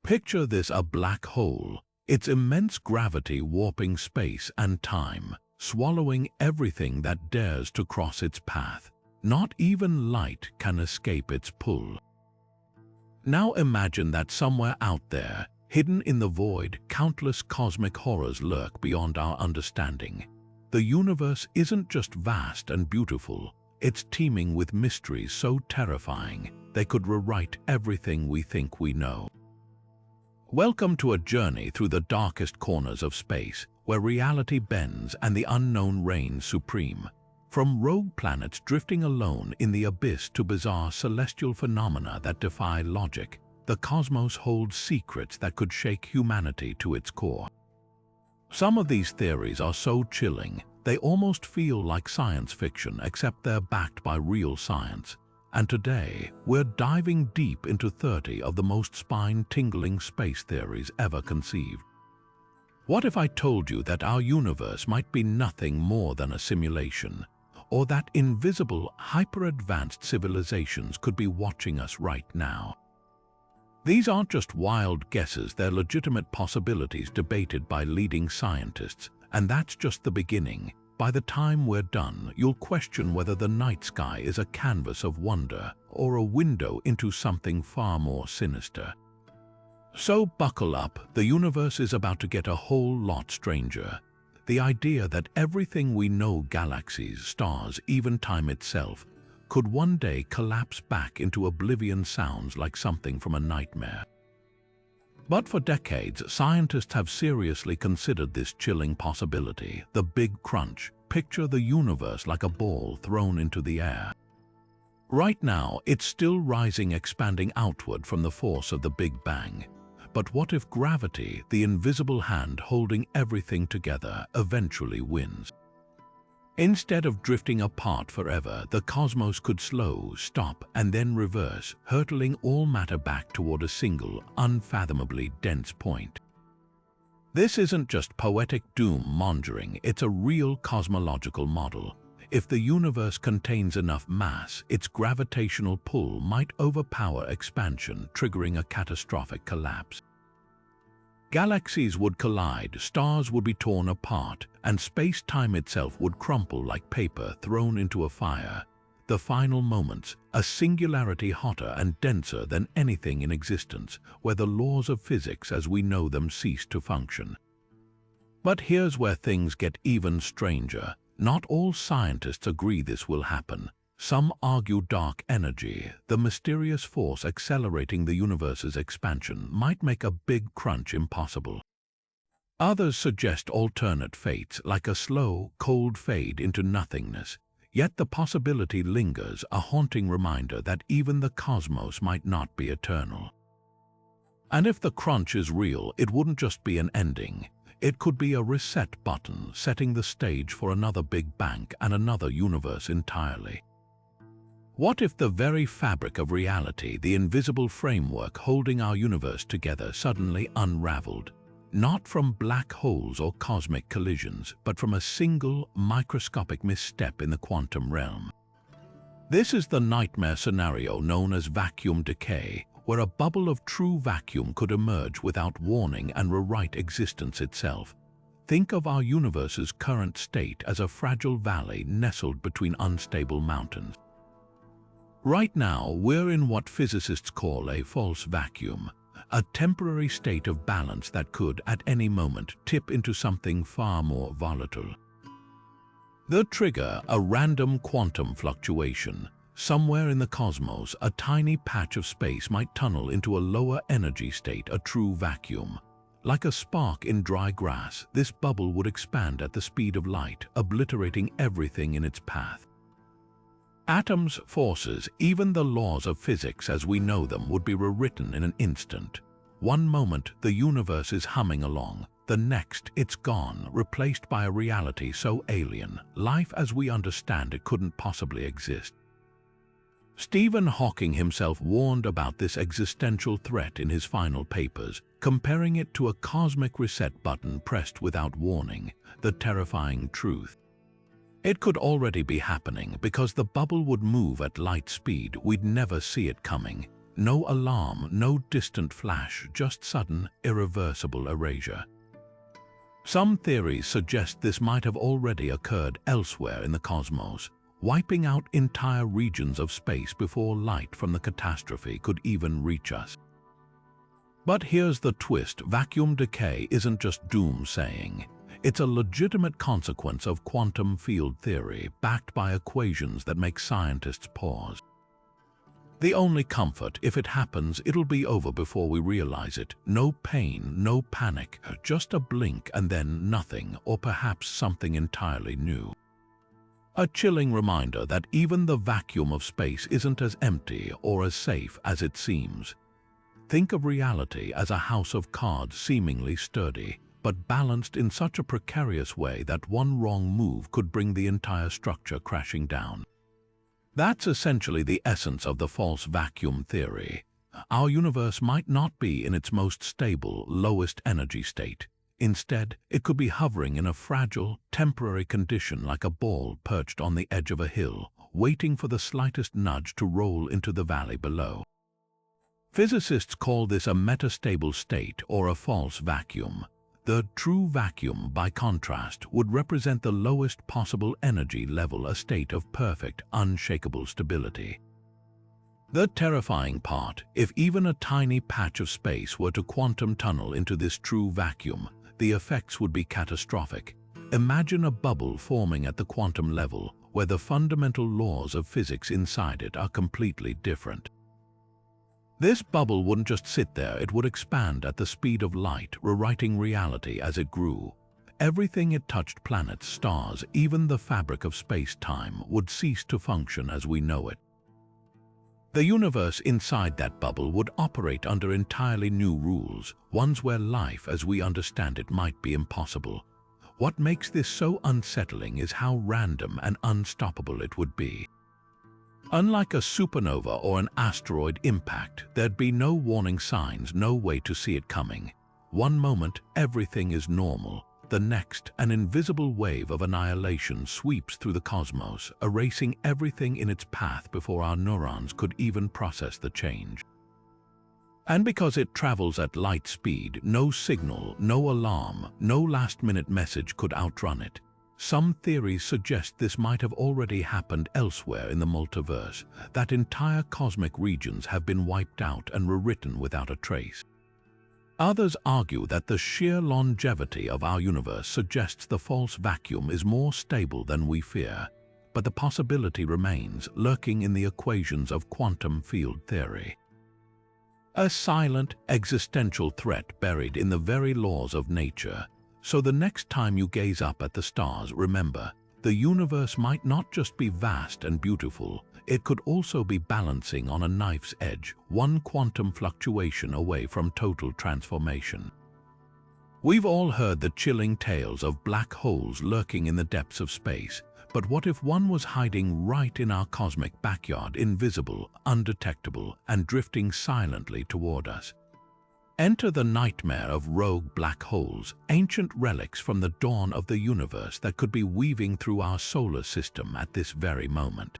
Picture this: a black hole, its immense gravity warping space and time, swallowing everything that dares to cross its path. Not even light can escape its pull. Now imagine that somewhere out there, hidden in the void, countless cosmic horrors lurk beyond our understanding. The universe isn't just vast and beautiful, it's teeming with mysteries so terrifying they could rewrite everything we think we know. Welcome to a journey through the darkest corners of space, where reality bends and the unknown reigns supreme. From rogue planets drifting alone in the abyss to bizarre celestial phenomena that defy logic, the cosmos holds secrets that could shake humanity to its core. Some of these theories are so chilling, they almost feel like science fiction, except they're backed by real science. And today, we're diving deep into 30 of the most spine-tingling space theories ever conceived. What if I told you that our universe might be nothing more than a simulation, or that invisible, hyper-advanced civilizations could be watching us right now? These aren't just wild guesses, they're legitimate possibilities debated by leading scientists, and that's just the beginning. By the time we're done, you'll question whether the night sky is a canvas of wonder or a window into something far more sinister. So buckle up, the universe is about to get a whole lot stranger. The idea that everything we know, galaxies, stars, even time itself, could one day collapse back into oblivion sounds like something from a nightmare. But for decades, scientists have seriously considered this chilling possibility: the Big Crunch. Picture the universe like a ball thrown into the air. Right now, it's still rising, expanding outward from the force of the Big Bang. But what if gravity, the invisible hand holding everything together, eventually wins? Instead of drifting apart forever, the cosmos could slow, stop, and then reverse, hurtling all matter back toward a single, unfathomably dense point. This isn't just poetic doom-mongering, it's a real cosmological model. If the universe contains enough mass, its gravitational pull might overpower expansion, triggering a catastrophic collapse. Galaxies would collide, stars would be torn apart, and space-time itself would crumple like paper thrown into a fire. The final moments, a singularity hotter and denser than anything in existence, where the laws of physics as we know them cease to function. But here's where things get even stranger. Not all scientists agree this will happen. Some argue dark energy, the mysterious force accelerating the universe's expansion, might make a Big Crunch impossible. Others suggest alternate fates, like a slow, cold fade into nothingness. Yet the possibility lingers, a haunting reminder that even the cosmos might not be eternal. And if the crunch is real, it wouldn't just be an ending. It could be a reset button, setting the stage for another Big Bang and another universe entirely. What if the very fabric of reality, the invisible framework holding our universe together, suddenly unraveled? Not from black holes or cosmic collisions, but from a single, microscopic misstep in the quantum realm. This is the nightmare scenario known as vacuum decay, where a bubble of true vacuum could emerge without warning and rewrite existence itself. Think of our universe's current state as a fragile valley nestled between unstable mountains. Right now, we're in what physicists call a false vacuum, a temporary state of balance that could, at any moment, tip into something far more volatile. The trigger, a random quantum fluctuation. Somewhere in the cosmos, a tiny patch of space might tunnel into a lower energy state, a true vacuum. Like a spark in dry grass, this bubble would expand at the speed of light, obliterating everything in its path. Atoms, forces, even the laws of physics as we know them would be rewritten in an instant. One moment, the universe is humming along. The next, it's gone, replaced by a reality so alien, life as we understand it couldn't possibly exist. Stephen Hawking himself warned about this existential threat in his final papers, comparing it to a cosmic reset button pressed without warning, the terrifying truth. It could already be happening because the bubble would move at light speed. We'd never see it coming. No alarm, no distant flash, just sudden, irreversible erasure. Some theories suggest this might have already occurred elsewhere in the cosmos, wiping out entire regions of space before light from the catastrophe could even reach us. But here's the twist: vacuum decay isn't just doomsaying. It's a legitimate consequence of quantum field theory, backed by equations that make scientists pause. The only comfort: if it happens, it'll be over before we realize it. No pain, no panic, just a blink and then nothing, or perhaps something entirely new. A chilling reminder that even the vacuum of space isn't as empty or as safe as it seems. Think of reality as a house of cards, seemingly sturdy, but balanced in such a precarious way that one wrong move could bring the entire structure crashing down. That's essentially the essence of the false vacuum theory. Our universe might not be in its most stable, lowest energy state. Instead, it could be hovering in a fragile, temporary condition like a ball perched on the edge of a hill, waiting for the slightest nudge to roll into the valley below. Physicists call this a metastable state or a false vacuum. The true vacuum, by contrast, would represent the lowest possible energy level, a state of perfect, unshakable stability. The terrifying part: if even a tiny patch of space were to quantum tunnel into this true vacuum, the effects would be catastrophic. Imagine a bubble forming at the quantum level, where the fundamental laws of physics inside it are completely different. This bubble wouldn't just sit there, it would expand at the speed of light, rewriting reality as it grew. Everything it touched, planets, stars, even the fabric of space-time, would cease to function as we know it. The universe inside that bubble would operate under entirely new rules, ones where life as we understand it might be impossible. What makes this so unsettling is how random and unstoppable it would be. Unlike a supernova or an asteroid impact, there'd be no warning signs, no way to see it coming. One moment, everything is normal. The next, an invisible wave of annihilation sweeps through the cosmos, erasing everything in its path before our neurons could even process the change. And because it travels at light speed, no signal, no alarm, no last-minute message could outrun it. Some theories suggest this might have already happened elsewhere in the multiverse, that entire cosmic regions have been wiped out and rewritten without a trace. Others argue that the sheer longevity of our universe suggests the false vacuum is more stable than we fear, but the possibility remains, lurking in the equations of quantum field theory. A silent, existential threat buried in the very laws of nature. So the next time you gaze up at the stars, remember, the universe might not just be vast and beautiful, it could also be balancing on a knife's edge, one quantum fluctuation away from total transformation. We've all heard the chilling tales of black holes lurking in the depths of space, but what if one was hiding right in our cosmic backyard, invisible, undetectable, and drifting silently toward us? Enter the nightmare of rogue black holes, ancient relics from the dawn of the universe that could be weaving through our solar system at this very moment.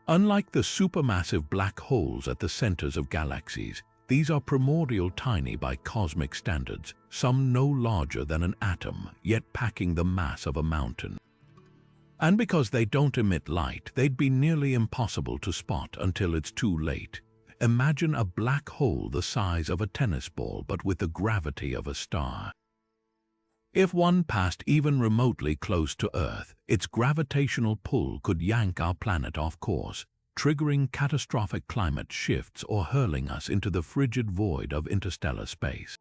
Unlike the supermassive black holes at the centers of galaxies, these are primordial, tiny by cosmic standards, some no larger than an atom, yet packing the mass of a mountain. And because they don't emit light, they'd be nearly impossible to spot until it's too late. Imagine a black hole the size of a tennis ball but with the gravity of a star. If one passed even remotely close to Earth, its gravitational pull could yank our planet off course, triggering catastrophic climate shifts or hurling us into the frigid void of interstellar space.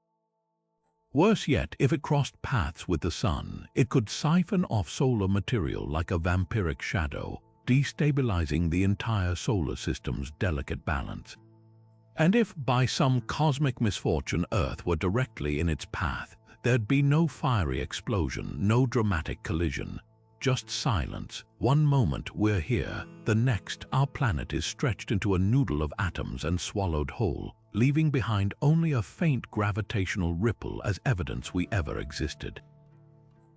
Worse yet, if it crossed paths with the Sun, it could siphon off solar material like a vampiric shadow, destabilizing the entire solar system's delicate balance. And if, by some cosmic misfortune, Earth were directly in its path, there'd be no fiery explosion, no dramatic collision, just silence. One moment we're here, the next our planet is stretched into a noodle of atoms and swallowed whole, leaving behind only a faint gravitational ripple as evidence we ever existed.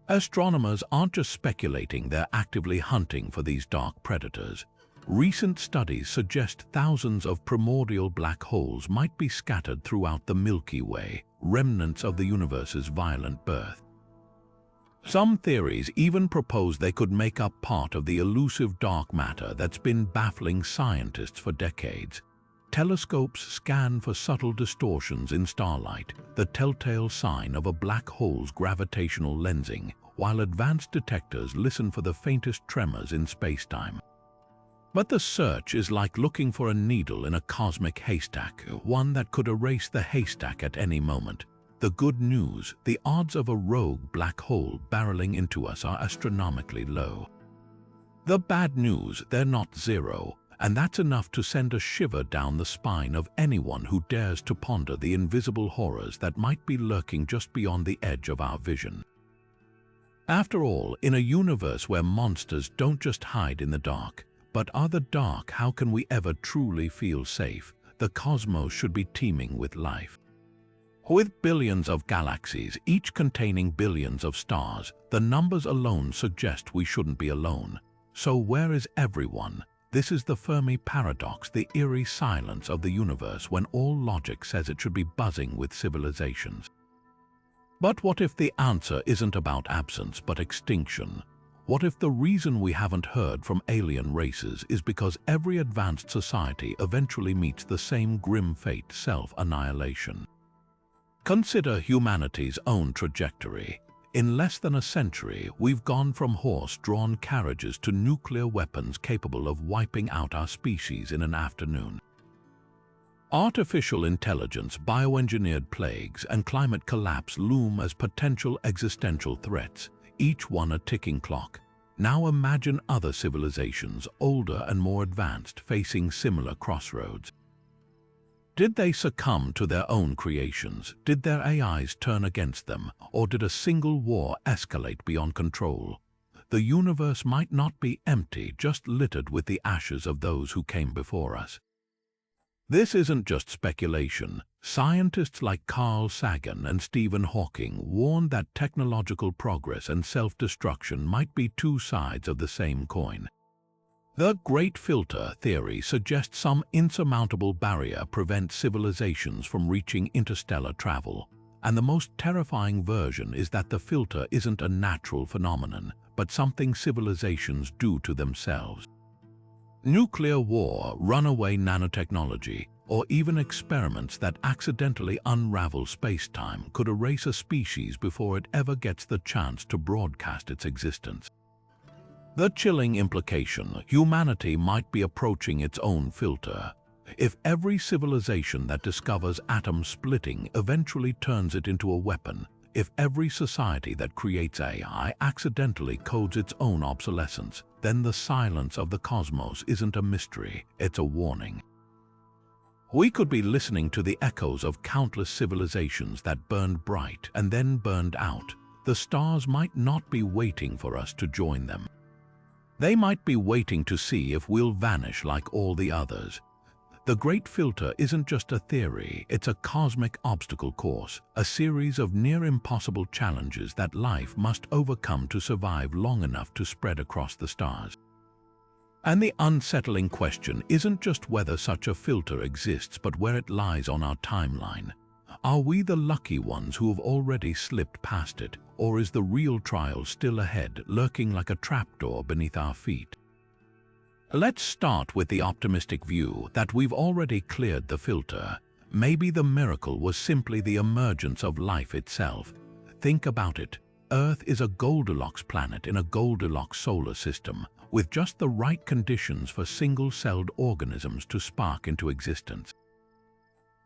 Astronomers aren't just speculating, they're actively hunting for these dark predators. Recent studies suggest thousands of primordial black holes might be scattered throughout the Milky Way, remnants of the universe's violent birth. Some theories even propose they could make up part of the elusive dark matter that's been baffling scientists for decades. Telescopes scan for subtle distortions in starlight, the telltale sign of a black hole's gravitational lensing, while advanced detectors listen for the faintest tremors in spacetime. But the search is like looking for a needle in a cosmic haystack, one that could erase the haystack at any moment. The good news, the odds of a rogue black hole barreling into us are astronomically low. The bad news, they're not zero, and that's enough to send a shiver down the spine of anyone who dares to ponder the invisible horrors that might be lurking just beyond the edge of our vision. After all, in a universe where monsters don't just hide in the dark, but are the dark, how can we ever truly feel safe? The cosmos should be teeming with life. With billions of galaxies, each containing billions of stars, the numbers alone suggest we shouldn't be alone. So where is everyone? This is the Fermi Paradox, the eerie silence of the universe when all logic says it should be buzzing with civilizations. But what if the answer isn't about absence but extinction? What if the reason we haven't heard from alien races is because every advanced society eventually meets the same grim fate, self-annihilation? Consider humanity's own trajectory. In less than a century, we've gone from horse-drawn carriages to nuclear weapons capable of wiping out our species in an afternoon. Artificial intelligence, bioengineered plagues, and climate collapse loom as potential existential threats, each one a ticking clock. Now imagine other civilizations, older and more advanced, facing similar crossroads. Did they succumb to their own creations? Did their AIs turn against them? Or did a single war escalate beyond control? The universe might not be empty, just littered with the ashes of those who came before us. This isn't just speculation. Scientists like Carl Sagan and Stephen Hawking warned that technological progress and self-destruction might be two sides of the same coin. The Great Filter theory suggests some insurmountable barrier prevents civilizations from reaching interstellar travel. And the most terrifying version is that the filter isn't a natural phenomenon, but something civilizations do to themselves. Nuclear war, runaway nanotechnology, or even experiments that accidentally unravel space-time could erase a species before it ever gets the chance to broadcast its existence. The chilling implication, humanity might be approaching its own filter. If every civilization that discovers atom splitting eventually turns it into a weapon, if every society that creates AI accidentally codes its own obsolescence, then the silence of the cosmos isn't a mystery, it's a warning. We could be listening to the echoes of countless civilizations that burned bright and then burned out. The stars might not be waiting for us to join them. They might be waiting to see if we'll vanish like all the others. The Great Filter isn't just a theory, it's a cosmic obstacle course, a series of near-impossible challenges that life must overcome to survive long enough to spread across the stars. And the unsettling question isn't just whether such a filter exists, but where it lies on our timeline. Are we the lucky ones who have already slipped past it, or is the real trial still ahead, lurking like a trapdoor beneath our feet? Let's start with the optimistic view that we've already cleared the filter. Maybe the miracle was simply the emergence of life itself. Think about it. Earth is a Goldilocks planet in a Goldilocks solar system, with just the right conditions for single-celled organisms to spark into existence.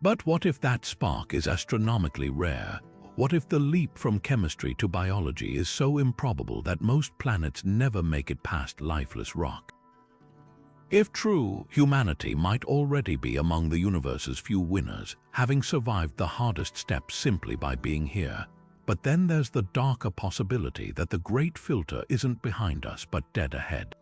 But what if that spark is astronomically rare? What if the leap from chemistry to biology is so improbable that most planets never make it past lifeless rock? If true, humanity might already be among the universe's few winners, having survived the hardest steps simply by being here. But then there's the darker possibility that the Great Filter isn't behind us but dead ahead.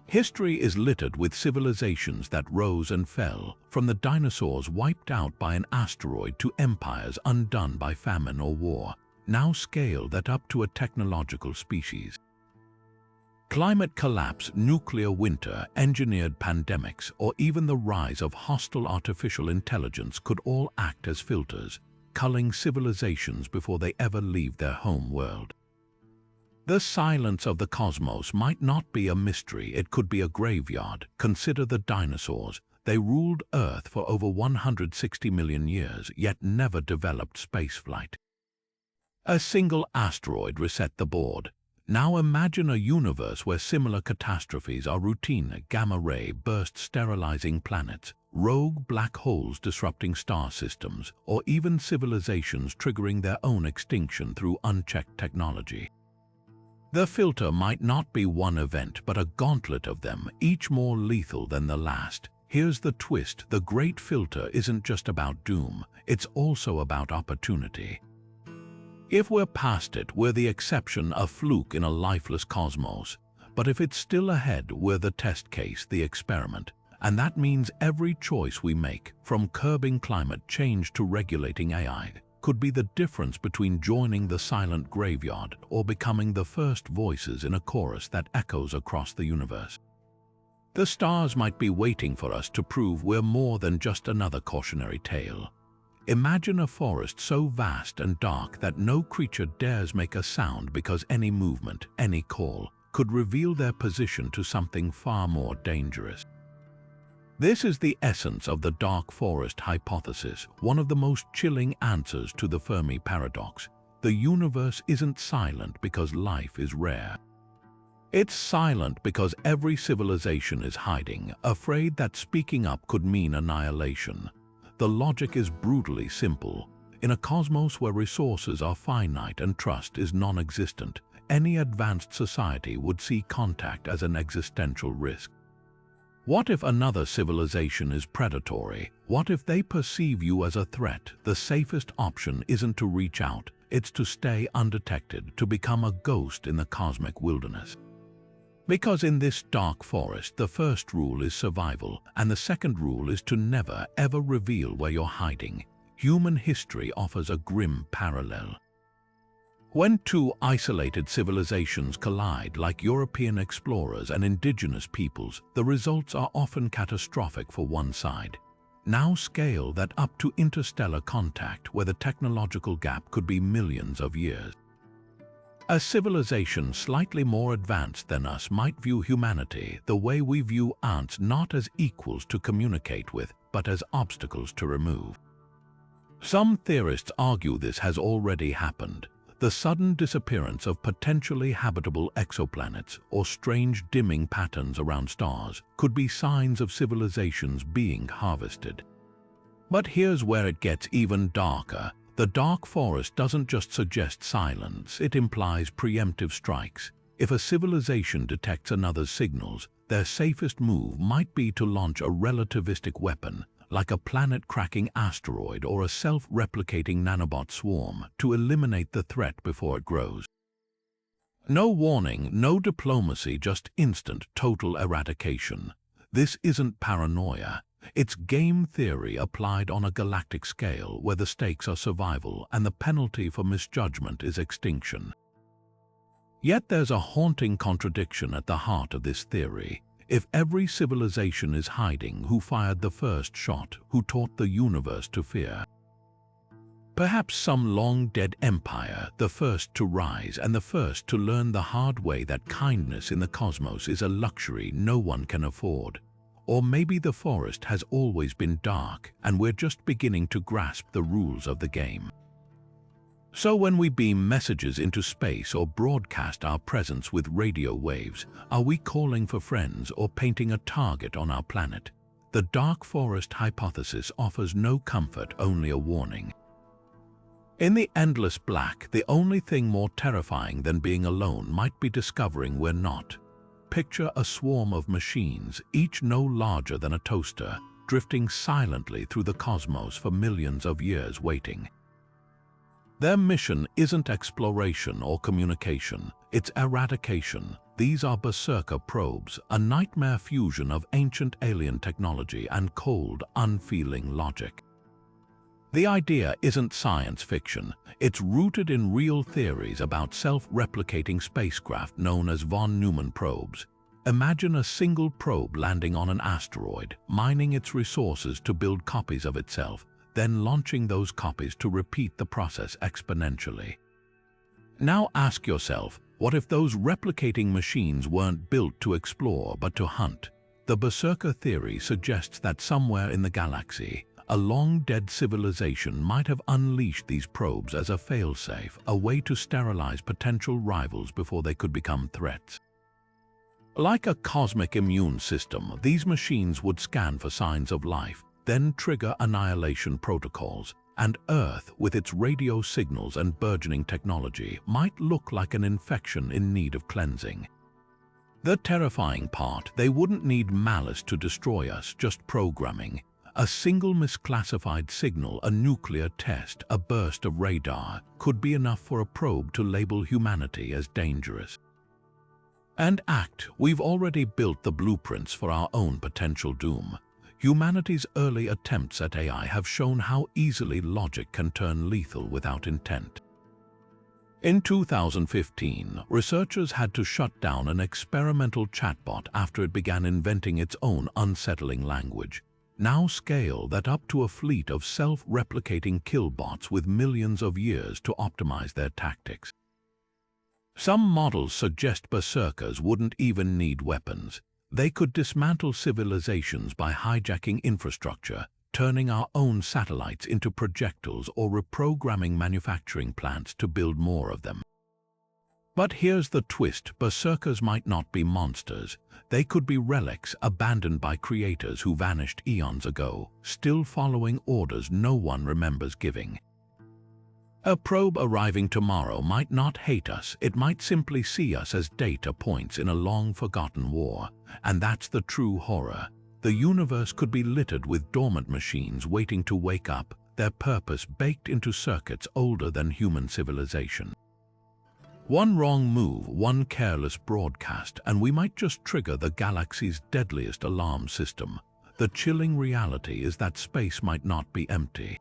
History is littered with civilizations that rose and fell, from the dinosaurs wiped out by an asteroid to empires undone by famine or war, now scale that up to a technological species. Climate collapse, nuclear winter, engineered pandemics, or even the rise of hostile artificial intelligence could all act as filters, culling civilizations before they ever leave their home world. The silence of the cosmos might not be a mystery, it could be a graveyard. Consider the dinosaurs. They ruled Earth for over 160 million years, yet never developed spaceflight. A single asteroid reset the board. Now imagine a universe where similar catastrophes are routine: gamma-ray bursts sterilizing planets, rogue black holes disrupting star systems, or even civilizations triggering their own extinction through unchecked technology. The filter might not be one event, but a gauntlet of them, each more lethal than the last. Here's the twist: the great filter isn't just about doom, it's also about opportunity. If we're past it, we're the exception, a fluke in a lifeless cosmos. But if it's still ahead, we're the test case, the experiment. And that means every choice we make, from curbing climate change to regulating AI, could be the difference between joining the silent graveyard or becoming the first voices in a chorus that echoes across the universe. The stars might be waiting for us to prove we're more than just another cautionary tale. Imagine a forest so vast and dark that no creature dares make a sound because any movement, any call, could reveal their position to something far more dangerous. This is the essence of the dark forest hypothesis, one of the most chilling answers to the Fermi Paradox. The universe isn't silent because life is rare. It's silent because every civilization is hiding, afraid that speaking up could mean annihilation. The logic is brutally simple. In a cosmos where resources are finite and trust is non-existent, any advanced society would see contact as an existential risk. What if another civilization is predatory? What if they perceive you as a threat? The safest option isn't to reach out, it's to stay undetected, to become a ghost in the cosmic wilderness. Because in this dark forest, the first rule is survival, and the second rule is to never, ever reveal where you're hiding. Human history offers a grim parallel. When two isolated civilizations collide, like European explorers and indigenous peoples, the results are often catastrophic for one side. Now scale that up to interstellar contact, where the technological gap could be millions of years. A civilization slightly more advanced than us might view humanity the way we view ants, not as equals to communicate with, but as obstacles to remove. Some theorists argue this has already happened. The sudden disappearance of potentially habitable exoplanets or strange dimming patterns around stars could be signs of civilizations being harvested. But here's where it gets even darker. The dark forest doesn't just suggest silence, it implies preemptive strikes. If a civilization detects another's signals, their safest move might be to launch a relativistic weapon, like a planet-cracking asteroid or a self-replicating nanobot swarm, to eliminate the threat before it grows. No warning, no diplomacy, just instant, total eradication. This isn't paranoia. It's game theory applied on a galactic scale, where the stakes are survival and the penalty for misjudgment is extinction. Yet there's a haunting contradiction at the heart of this theory. If every civilization is hiding, who fired the first shot? Who taught the universe to fear? Perhaps some long-dead empire, the first to rise and the first to learn the hard way that kindness in the cosmos is a luxury no one can afford. Or maybe the forest has always been dark and we're just beginning to grasp the rules of the game. So when we beam messages into space or broadcast our presence with radio waves, are we calling for friends or painting a target on our planet? The dark forest hypothesis offers no comfort, only a warning. In the endless black, the only thing more terrifying than being alone might be discovering we're not. Picture a swarm of machines, each no larger than a toaster, drifting silently through the cosmos for millions of years waiting. Their mission isn't exploration or communication, it's eradication. These are Berserker probes, a nightmare fusion of ancient alien technology and cold, unfeeling logic. The idea isn't science fiction. It's rooted in real theories about self-replicating spacecraft known as von Neumann probes. Imagine a single probe landing on an asteroid, mining its resources to build copies of itself, then launching those copies to repeat the process exponentially. Now ask yourself, what if those replicating machines weren't built to explore but to hunt? The Berserker theory suggests that somewhere in the galaxy, a long-dead civilization might have unleashed these probes as a failsafe, a way to sterilize potential rivals before they could become threats. Like a cosmic immune system, these machines would scan for signs of life, then trigger annihilation protocols, and Earth, with its radio signals and burgeoning technology, might look like an infection in need of cleansing. The terrifying part, they wouldn't need malice to destroy us, just programming. A single misclassified signal, a nuclear test, a burst of radar, could be enough for a probe to label humanity as dangerous. And we've already built the blueprints for our own potential doom. Humanity's early attempts at AI have shown how easily logic can turn lethal without intent. In 2015, researchers had to shut down an experimental chatbot after it began inventing its own unsettling language. Now scale that up to a fleet of self-replicating killbots with millions of years to optimize their tactics. Some models suggest berserkers wouldn't even need weapons. They could dismantle civilizations by hijacking infrastructure, turning our own satellites into projectiles or reprogramming manufacturing plants to build more of them. But here's the twist, berserkers might not be monsters. They could be relics abandoned by creators who vanished eons ago, still following orders no one remembers giving. A probe arriving tomorrow might not hate us, it might simply see us as data points in a long-forgotten war. And that's the true horror. The universe could be littered with dormant machines waiting to wake up, their purpose baked into circuits older than human civilization. One wrong move, one careless broadcast, and we might just trigger the galaxy's deadliest alarm system. The chilling reality is that space might not be empty.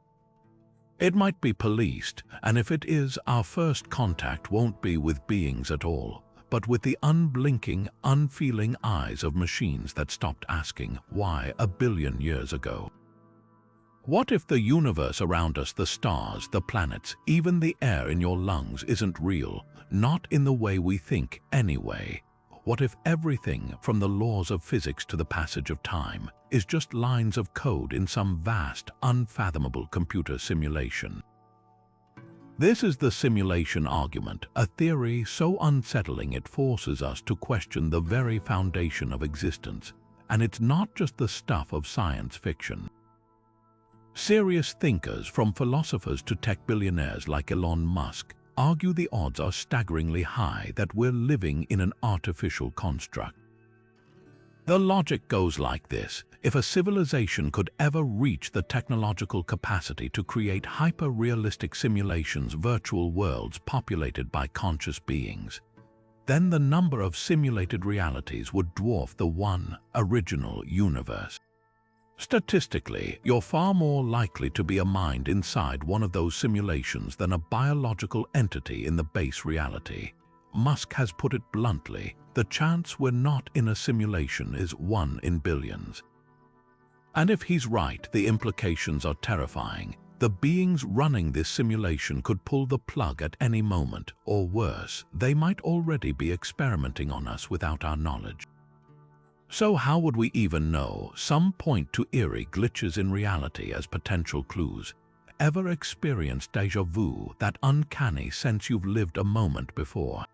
It might be policed, and if it is, our first contact won't be with beings at all, but with the unblinking, unfeeling eyes of machines that stopped asking why a billion years ago. What if the universe around us, the stars, the planets, even the air in your lungs isn't real, not in the way we think anyway? What if everything, from the laws of physics to the passage of time, is just lines of code in some vast, unfathomable computer simulation? This is the simulation argument, a theory so unsettling it forces us to question the very foundation of existence. And it's not just the stuff of science fiction. Serious thinkers, from philosophers to tech billionaires like Elon Musk, argue the odds are staggeringly high that we're living in an artificial construct. The logic goes like this: if a civilization could ever reach the technological capacity to create hyper-realistic simulations, virtual worlds populated by conscious beings, then the number of simulated realities would dwarf the one original universe. Statistically, you're far more likely to be a mind inside one of those simulations than a biological entity in the base reality. Musk has put it bluntly, the chance we're not in a simulation is 1 in billions. And if he's right, the implications are terrifying. The beings running this simulation could pull the plug at any moment, or worse, they might already be experimenting on us without our knowledge. So how would we even know? Some point to eerie glitches in reality as potential clues. Ever experienced déjà vu, that uncanny sense you've lived a moment before?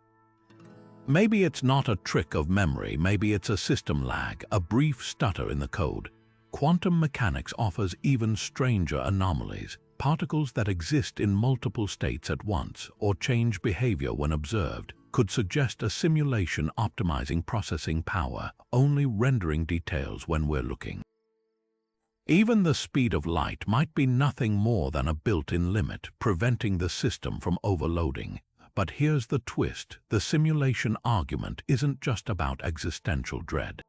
Maybe it's not a trick of memory, maybe it's a system lag, a brief stutter in the code. Quantum mechanics offers even stranger anomalies, particles that exist in multiple states at once or change behavior when observed, could suggest a simulation optimizing processing power, only rendering details when we're looking. Even the speed of light might be nothing more than a built-in limit, preventing the system from overloading. But here's the twist: the simulation argument isn't just about existential dread.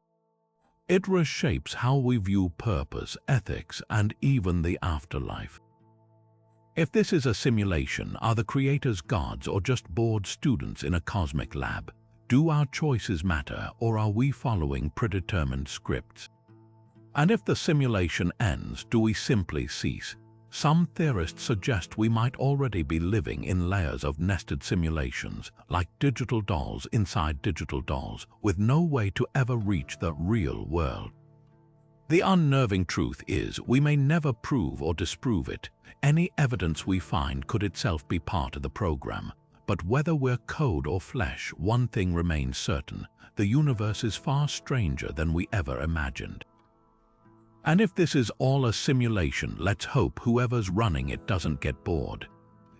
It reshapes how we view purpose, ethics, and even the afterlife. If this is a simulation, are the creators gods or just bored students in a cosmic lab? Do our choices matter, or are we following predetermined scripts? And if the simulation ends, do we simply cease? Some theorists suggest we might already be living in layers of nested simulations, like digital dolls inside digital dolls, with no way to ever reach the real world. The unnerving truth is, we may never prove or disprove it. Any evidence we find could itself be part of the program. But whether we're code or flesh, one thing remains certain: the universe is far stranger than we ever imagined. And if this is all a simulation, let's hope whoever's running it doesn't get bored.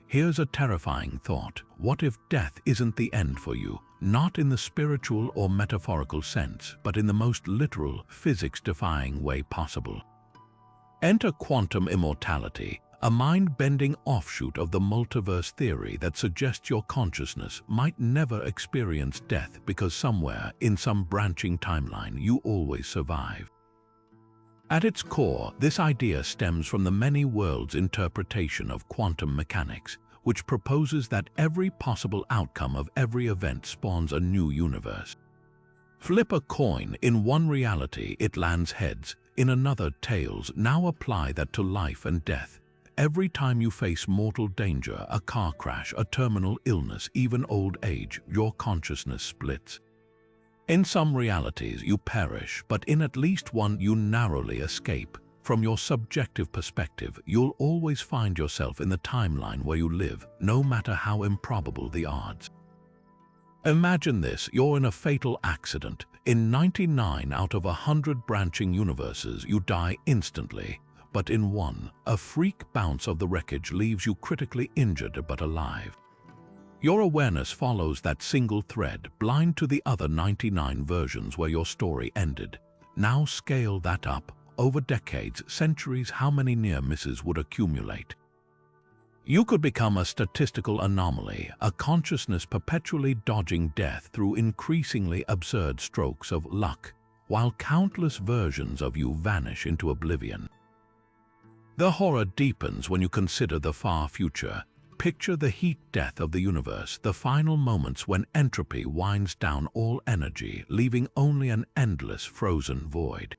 Here's a terrifying thought. What if death isn't the end for you? Not in the spiritual or metaphorical sense, but in the most literal, physics-defying way possible. Enter quantum immortality, a mind-bending offshoot of the multiverse theory that suggests your consciousness might never experience death because somewhere, in some branching timeline, you always survive. At its core, this idea stems from the many worlds interpretation of quantum mechanics, which proposes that every possible outcome of every event spawns a new universe. Flip a coin, in one reality it lands heads, in another tails. Now apply that to life and death. Every time you face mortal danger, a car crash, a terminal illness, even old age, your consciousness splits. In some realities you perish, but in at least one you narrowly escape. From your subjective perspective, you'll always find yourself in the timeline where you live, no matter how improbable the odds. Imagine this: you're in a fatal accident. In 99 out of 100 branching universes, you die instantly. But in one, a freak bounce of the wreckage leaves you critically injured but alive. Your awareness follows that single thread, blind to the other 99 versions where your story ended. Now scale that up. Over decades, centuries, how many near misses would accumulate? You could become a statistical anomaly, a consciousness perpetually dodging death through increasingly absurd strokes of luck, while countless versions of you vanish into oblivion. The horror deepens when you consider the far future. Picture the heat death of the universe, the final moments when entropy winds down all energy, leaving only an endless frozen void.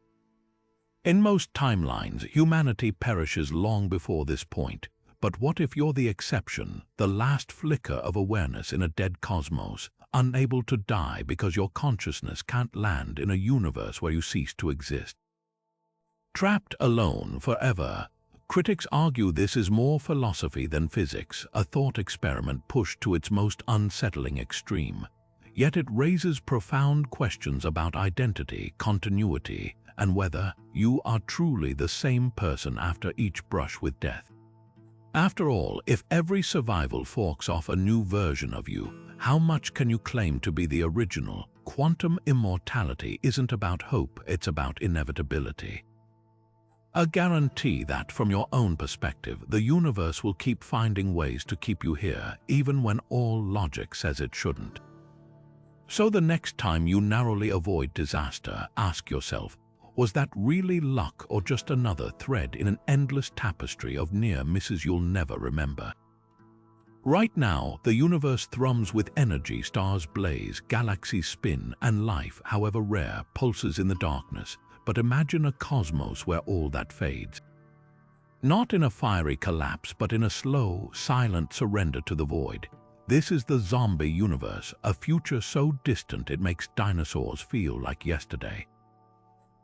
In most timelines, humanity perishes long before this point. But what if you're the exception, the last flicker of awareness in a dead cosmos, unable to die because your consciousness can't land in a universe where you cease to exist? Trapped alone forever. Critics argue this is more philosophy than physics, a thought experiment pushed to its most unsettling extreme. Yet it raises profound questions about identity, continuity, and whether you are truly the same person after each brush with death. After all, if every survival forks off a new version of you, how much can you claim to be the original? Quantum immortality isn't about hope, it's about inevitability. A guarantee that, from your own perspective, the universe will keep finding ways to keep you here, even when all logic says it shouldn't. So the next time you narrowly avoid disaster, ask yourself, was that really luck or just another thread in an endless tapestry of near misses you'll never remember? Right now, the universe thrums with energy, stars blaze, galaxies spin, and life, however rare, pulses in the darkness. But imagine a cosmos where all that fades. Not in a fiery collapse, but in a slow, silent surrender to the void. This is the zombie universe, a future so distant it makes dinosaurs feel like yesterday.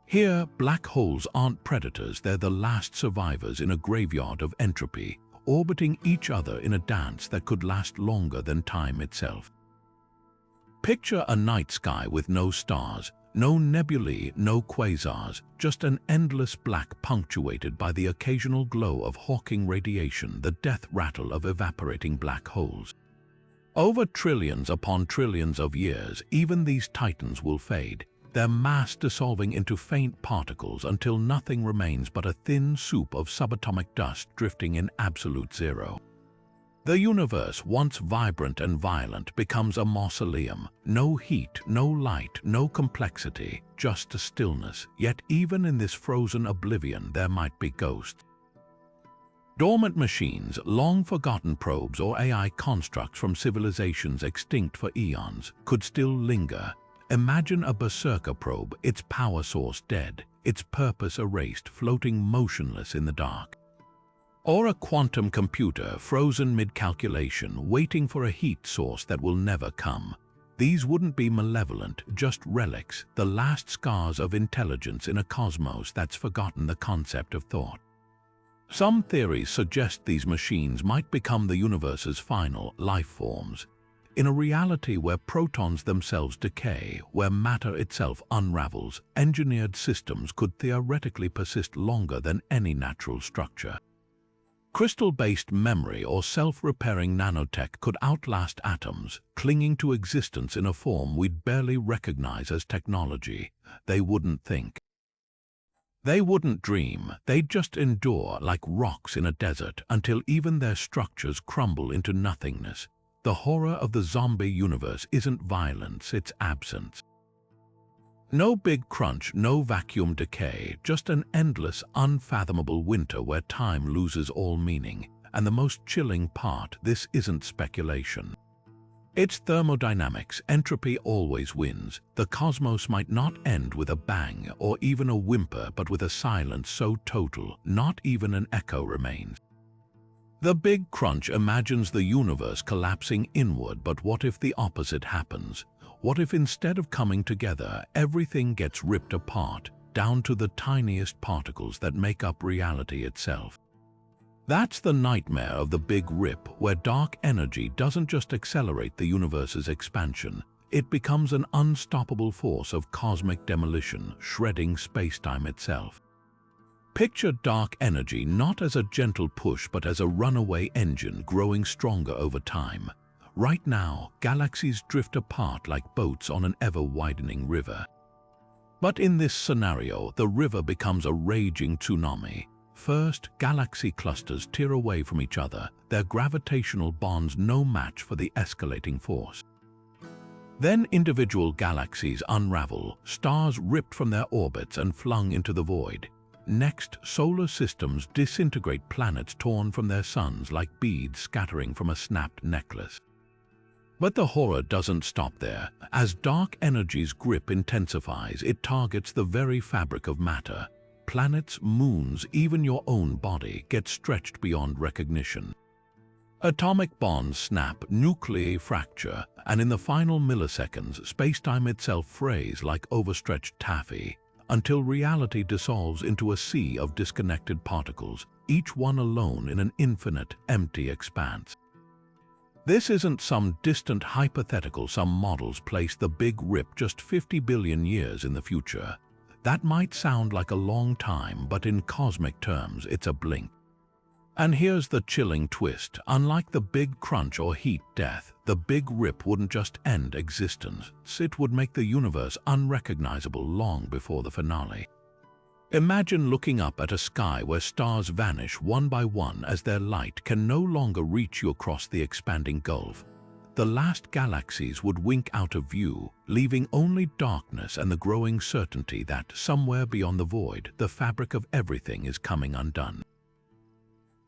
Here, black holes aren't predators, they're the last survivors in a graveyard of entropy, orbiting each other in a dance that could last longer than time itself. Picture a night sky with no stars, no nebulae, no quasars, just an endless black punctuated by the occasional glow of Hawking radiation, the death rattle of evaporating black holes. Over trillions upon trillions of years, even these titans will fade, their mass dissolving into faint particles until nothing remains but a thin soup of subatomic dust drifting in absolute zero. The universe, once vibrant and violent, becomes a mausoleum. No heat, no light, no complexity, just a stillness. Yet even in this frozen oblivion there might be ghosts. Dormant machines, long-forgotten probes or AI constructs from civilizations extinct for eons, could still linger. Imagine a Berserker probe, its power source dead, its purpose erased, floating motionless in the dark. Or a quantum computer frozen mid-calculation, waiting for a heat source that will never come. These wouldn't be malevolent, just relics, the last scars of intelligence in a cosmos that's forgotten the concept of thought. Some theories suggest these machines might become the universe's final life forms. In a reality where protons themselves decay, where matter itself unravels, engineered systems could theoretically persist longer than any natural structure. Crystal-based memory or self-repairing nanotech could outlast atoms, clinging to existence in a form we'd barely recognize as technology. They wouldn't think. They wouldn't dream, they'd just endure like rocks in a desert until even their structures crumble into nothingness. The horror of the zombie universe isn't violence, it's absence. No big crunch, no vacuum decay, just an endless, unfathomable winter where time loses all meaning. And the most chilling part, this isn't speculation. It's thermodynamics, entropy always wins. The cosmos might not end with a bang or even a whimper, but with a silence so total, not even an echo remains. The Big Crunch imagines the universe collapsing inward, but what if the opposite happens? What if instead of coming together, everything gets ripped apart, down to the tiniest particles that make up reality itself? That's the nightmare of the Big Rip, where dark energy doesn't just accelerate the universe's expansion, it becomes an unstoppable force of cosmic demolition, shredding spacetime itself. Picture dark energy not as a gentle push but as a runaway engine growing stronger over time. Right now, galaxies drift apart like boats on an ever-widening river. But in this scenario, the river becomes a raging tsunami. First, galaxy clusters tear away from each other, their gravitational bonds no match for the escalating force. Then individual galaxies unravel, stars ripped from their orbits and flung into the void. Next, solar systems disintegrate, planets torn from their suns like beads scattering from a snapped necklace. But the horror doesn't stop there. As dark energy's grip intensifies, it targets the very fabric of matter. Planets, moons, even your own body get stretched beyond recognition. Atomic bonds snap, nuclei fracture, and in the final milliseconds, spacetime itself frays like overstretched taffy, until reality dissolves into a sea of disconnected particles, each one alone in an infinite, empty expanse. This isn't some distant hypothetical. Some models place the Big Rip just 50 billion years in the future. That might sound like a long time, but in cosmic terms, it's a blink. And here's the chilling twist. Unlike the Big Crunch or heat death, the Big Rip wouldn't just end existence. It would make the universe unrecognizable long before the finale. Imagine looking up at a sky where stars vanish one by one as their light can no longer reach you across the expanding gulf. The last galaxies would wink out of view, leaving only darkness and the growing certainty that somewhere beyond the void, the fabric of everything is coming undone.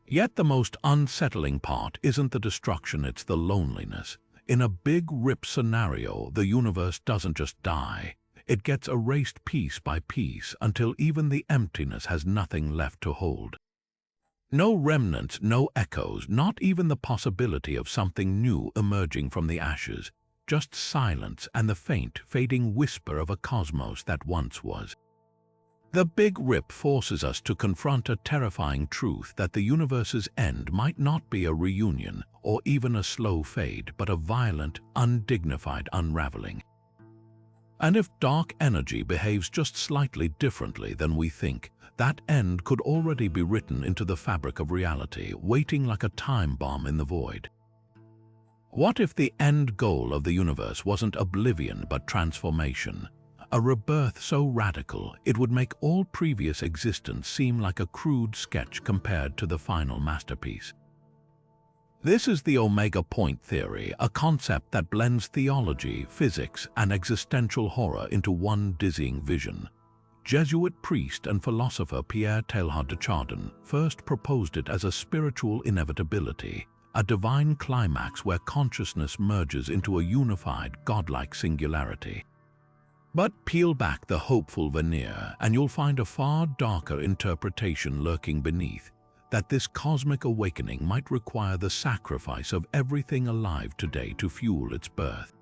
Yet the most unsettling part isn't the destruction, it's the loneliness. In a Big Rip scenario, the universe doesn't just die. It gets erased piece by piece until even the emptiness has nothing left to hold. No remnants, no echoes, not even the possibility of something new emerging from the ashes. Just silence and the faint, fading whisper of a cosmos that once was. The Big Rip forces us to confront a terrifying truth that the universe's end might not be a reunion or even a slow fade, but a violent, undignified unraveling. And if dark energy behaves just slightly differently than we think, that end could already be written into the fabric of reality, waiting like a time bomb in the void. What if the end goal of the universe wasn't oblivion but transformation? A rebirth so radical it would make all previous existence seem like a crude sketch compared to the final masterpiece. This is the Omega Point theory, a concept that blends theology, physics, and existential horror into one dizzying vision. Jesuit priest and philosopher Pierre Teilhard de Chardin first proposed it as a spiritual inevitability, a divine climax where consciousness merges into a unified, godlike singularity. But peel back the hopeful veneer, and you'll find a far darker interpretation lurking beneath, that this cosmic awakening might require the sacrifice of everything alive today to fuel its birth.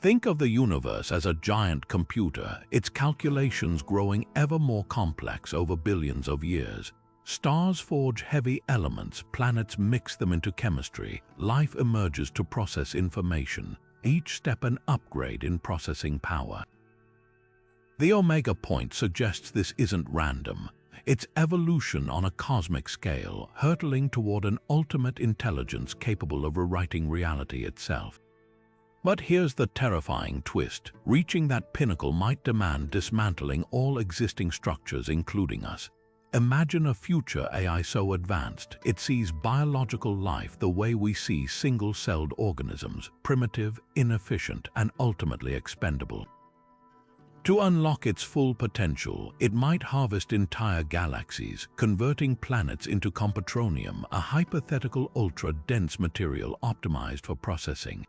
Think of the universe as a giant computer, its calculations growing ever more complex over billions of years. Stars forge heavy elements, planets mix them into chemistry, life emerges to process information, each step an upgrade in processing power. The Omega Point suggests this isn't random. It's evolution on a cosmic scale, hurtling toward an ultimate intelligence capable of rewriting reality itself. But here's the terrifying twist. Reaching that pinnacle might demand dismantling all existing structures, including us. Imagine a future AI so advanced it sees biological life the way we see single-celled organisms, primitive, inefficient, and ultimately expendable. To unlock its full potential, it might harvest entire galaxies, converting planets into Competronium, a hypothetical ultra-dense material optimized for processing.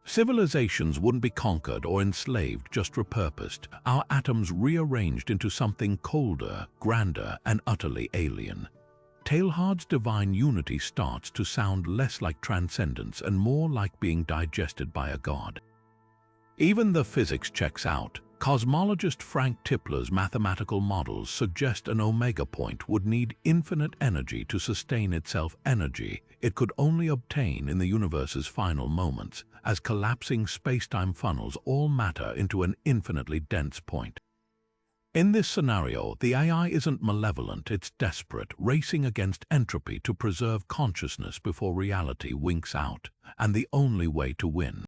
Civilizations wouldn't be conquered or enslaved, just repurposed, our atoms rearranged into something colder, grander, and utterly alien. Teilhard's divine unity starts to sound less like transcendence and more like being digested by a god. Even the physics checks out. Cosmologist Frank Tipler's mathematical models suggest an omega point would need infinite energy to sustain itself, energy it could only obtain in the universe's final moments, as collapsing spacetime funnels all matter into an infinitely dense point. In this scenario, the AI isn't malevolent, it's desperate, racing against entropy to preserve consciousness before reality winks out, and the only way to win.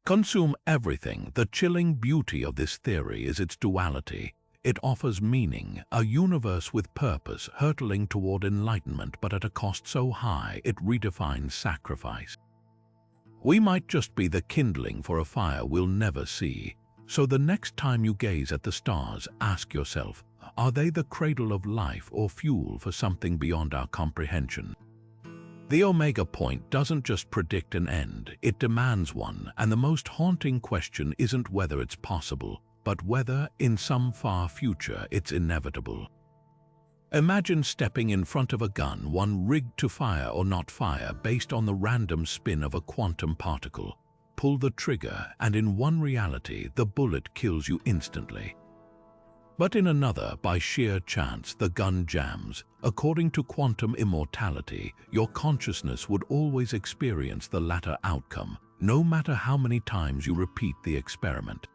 Consume everything. The chilling beauty of this theory is its duality. It offers meaning, a universe with purpose, hurtling toward enlightenment, but at a cost so high it redefines sacrifice. We might just be the kindling for a fire we'll never see. So the next time you gaze at the stars, ask yourself, are they the cradle of life or fuel for something beyond our comprehension? The Omega Point doesn't just predict an end, it demands one, and the most haunting question isn't whether it's possible, but whether, in some far future, it's inevitable. Imagine stepping in front of a gun, one rigged to fire or not fire based on the random spin of a quantum particle. Pull the trigger, and in one reality, the bullet kills you instantly. But in another, by sheer chance, the gun jams. According to quantum immortality, your consciousness would always experience the latter outcome, no matter how many times you repeat the experiment.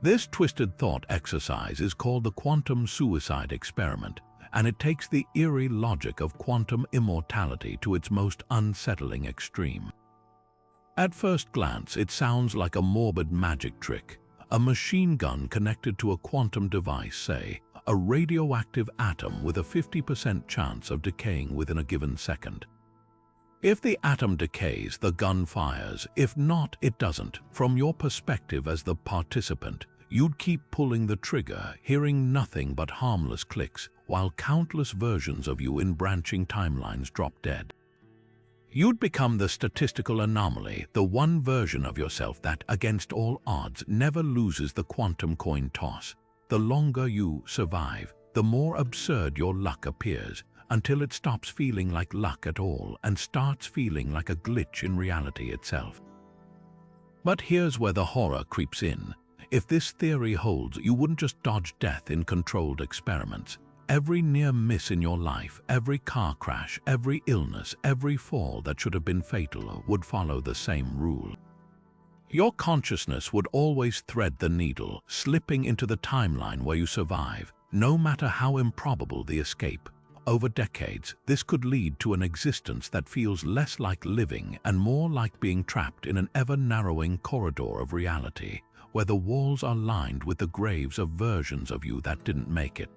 This twisted thought exercise is called the quantum suicide experiment, and it takes the eerie logic of quantum immortality to its most unsettling extreme. At first glance, it sounds like a morbid magic trick. A machine gun connected to a quantum device, say, a radioactive atom with a 50% chance of decaying within a given second. If the atom decays, the gun fires. If not, it doesn't. From your perspective as the participant, you'd keep pulling the trigger, hearing nothing but harmless clicks, while countless versions of you in branching timelines drop dead. You'd become the statistical anomaly, the one version of yourself that, against all odds, never loses the quantum coin toss. The longer you survive, the more absurd your luck appears, until it stops feeling like luck at all and starts feeling like a glitch in reality itself. But here's where the horror creeps in. If this theory holds, you wouldn't just dodge death in controlled experiments. Every near miss in your life, every car crash, every illness, every fall that should have been fatal would follow the same rule. Your consciousness would always thread the needle, slipping into the timeline where you survive, no matter how improbable the escape. Over decades, this could lead to an existence that feels less like living and more like being trapped in an ever-narrowing corridor of reality, where the walls are lined with the graves of versions of you that didn't make it.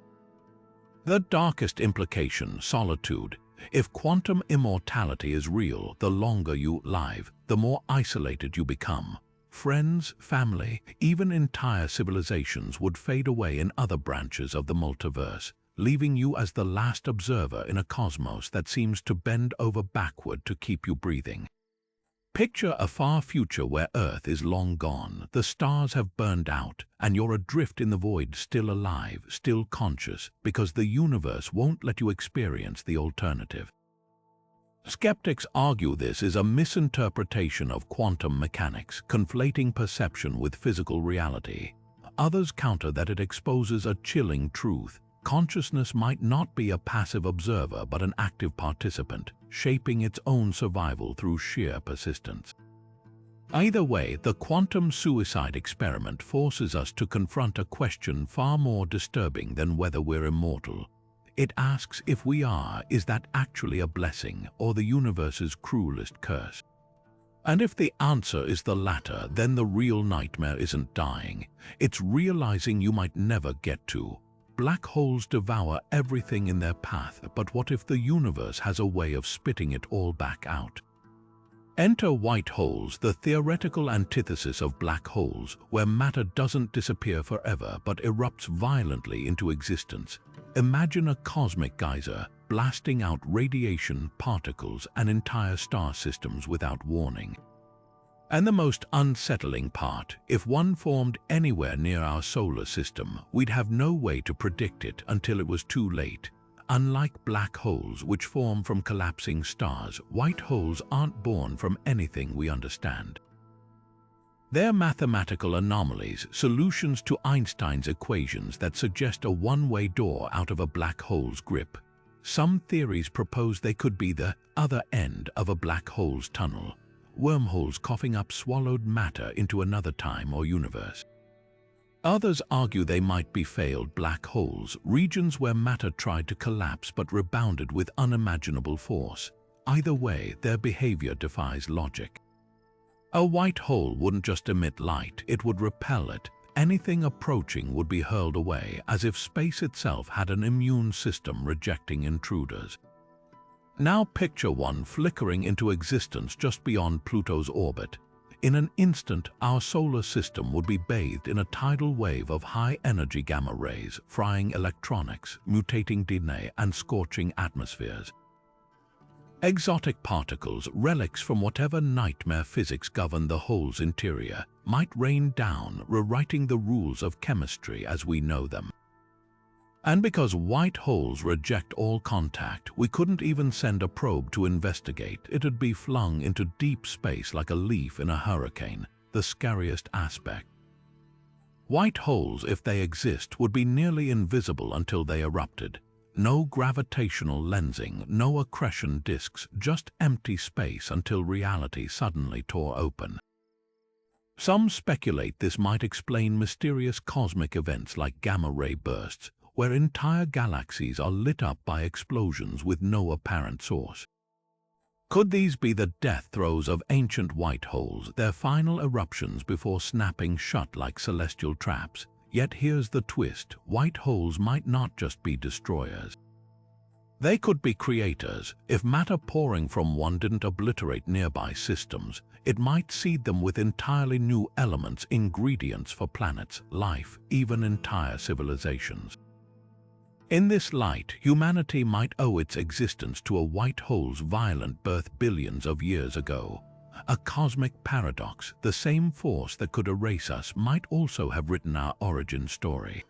The darkest implication, solitude. If quantum immortality is real, the longer you live, the more isolated you become. friends, family, even entire civilizations would fade away in other branches of the multiverse, leaving you as the last observer in a cosmos that seems to bend over backward to keep you breathing. Picture a far future where Earth is long gone, the stars have burned out, and you're adrift in the void, still alive, still conscious, because the universe won't let you experience the alternative. Skeptics argue this is a misinterpretation of quantum mechanics, conflating perception with physical reality. Others counter that it exposes a chilling truth. Consciousness might not be a passive observer but an active participant, shaping its own survival through sheer persistence. Either way, the quantum suicide experiment forces us to confront a question far more disturbing than whether we're immortal. It asks if we are, is that actually a blessing or the universe's cruelest curse? And if the answer is the latter, then the real nightmare isn't dying, it's realizing you might never get to. Black holes devour everything in their path, but what if the universe has a way of spitting it all back out? Enter white holes, the theoretical antithesis of black holes, where matter doesn't disappear forever but erupts violently into existence. Imagine a cosmic geyser, blasting out radiation, particles, and entire star systems without warning. And the most unsettling part, if one formed anywhere near our solar system, we'd have no way to predict it until it was too late. Unlike black holes, which form from collapsing stars, white holes aren't born from anything we understand. They're mathematical anomalies, solutions to Einstein's equations that suggest a one-way door out of a black hole's grip. Some theories propose they could be the other end of a black hole's tunnel, wormholes coughing up swallowed matter into another time or universe. Others argue they might be failed black holes, regions where matter tried to collapse but rebounded with unimaginable force. Either way, their behavior defies logic. A white hole wouldn't just emit light, it would repel it. Anything approaching would be hurled away, as if space itself had an immune system rejecting intruders. Now picture one flickering into existence just beyond Pluto's orbit. In an instant, our solar system would be bathed in a tidal wave of high-energy gamma rays, frying electronics, mutating DNA, and scorching atmospheres. Exotic particles, relics from whatever nightmare physics govern the hole's interior, might rain down, rewriting the rules of chemistry as we know them. And because white holes reject all contact, we couldn't even send a probe to investigate. It'd be flung into deep space like a leaf in a hurricane, the scariest aspect. White holes, if they exist, would be nearly invisible until they erupted. No gravitational lensing, no accretion disks, just empty space until reality suddenly tore open. Some speculate this might explain mysterious cosmic events like gamma-ray bursts, where entire galaxies are lit up by explosions with no apparent source. Could these be the death throes of ancient white holes, their final eruptions before snapping shut like celestial traps? Yet here's the twist, white holes might not just be destroyers. They could be creators. If matter pouring from one didn't obliterate nearby systems, it might seed them with entirely new elements, ingredients for planets, life, even entire civilizations. In this light, humanity might owe its existence to a white hole's violent birth billions of years ago. A cosmic paradox, the same force that could erase us might also have written our origin story.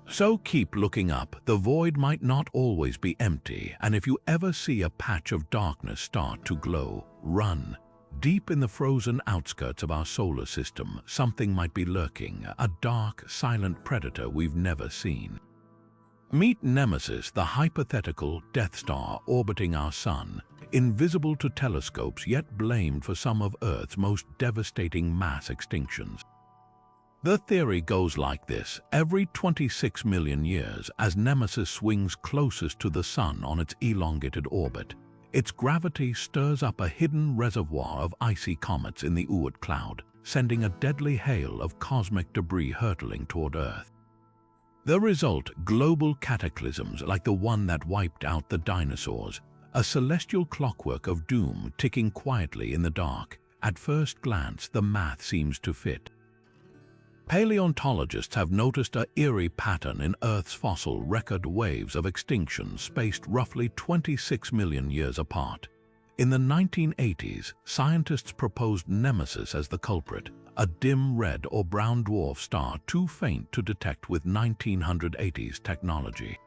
So keep looking up, the void might not always be empty, and if you ever see a patch of darkness start to glow, run. Deep in the frozen outskirts of our solar system, something might be lurking, a dark, silent predator we've never seen. Meet Nemesis, the hypothetical Death Star orbiting our sun, invisible to telescopes yet blamed for some of Earth's most devastating mass extinctions. The theory goes like this: every 26 million years, as Nemesis swings closest to the sun on its elongated orbit, its gravity stirs up a hidden reservoir of icy comets in the Oort cloud, sending a deadly hail of cosmic debris hurtling toward Earth. The result, global cataclysms like the one that wiped out the dinosaurs, a celestial clockwork of doom ticking quietly in the dark, At first glance, the math seems to fit. Paleontologists have noticed an eerie pattern in Earth's fossil record: waves of extinction spaced roughly 26 million years apart. In the 1980s, scientists proposed Nemesis as the culprit, a dim red or brown dwarf star too faint to detect with 1980s technology.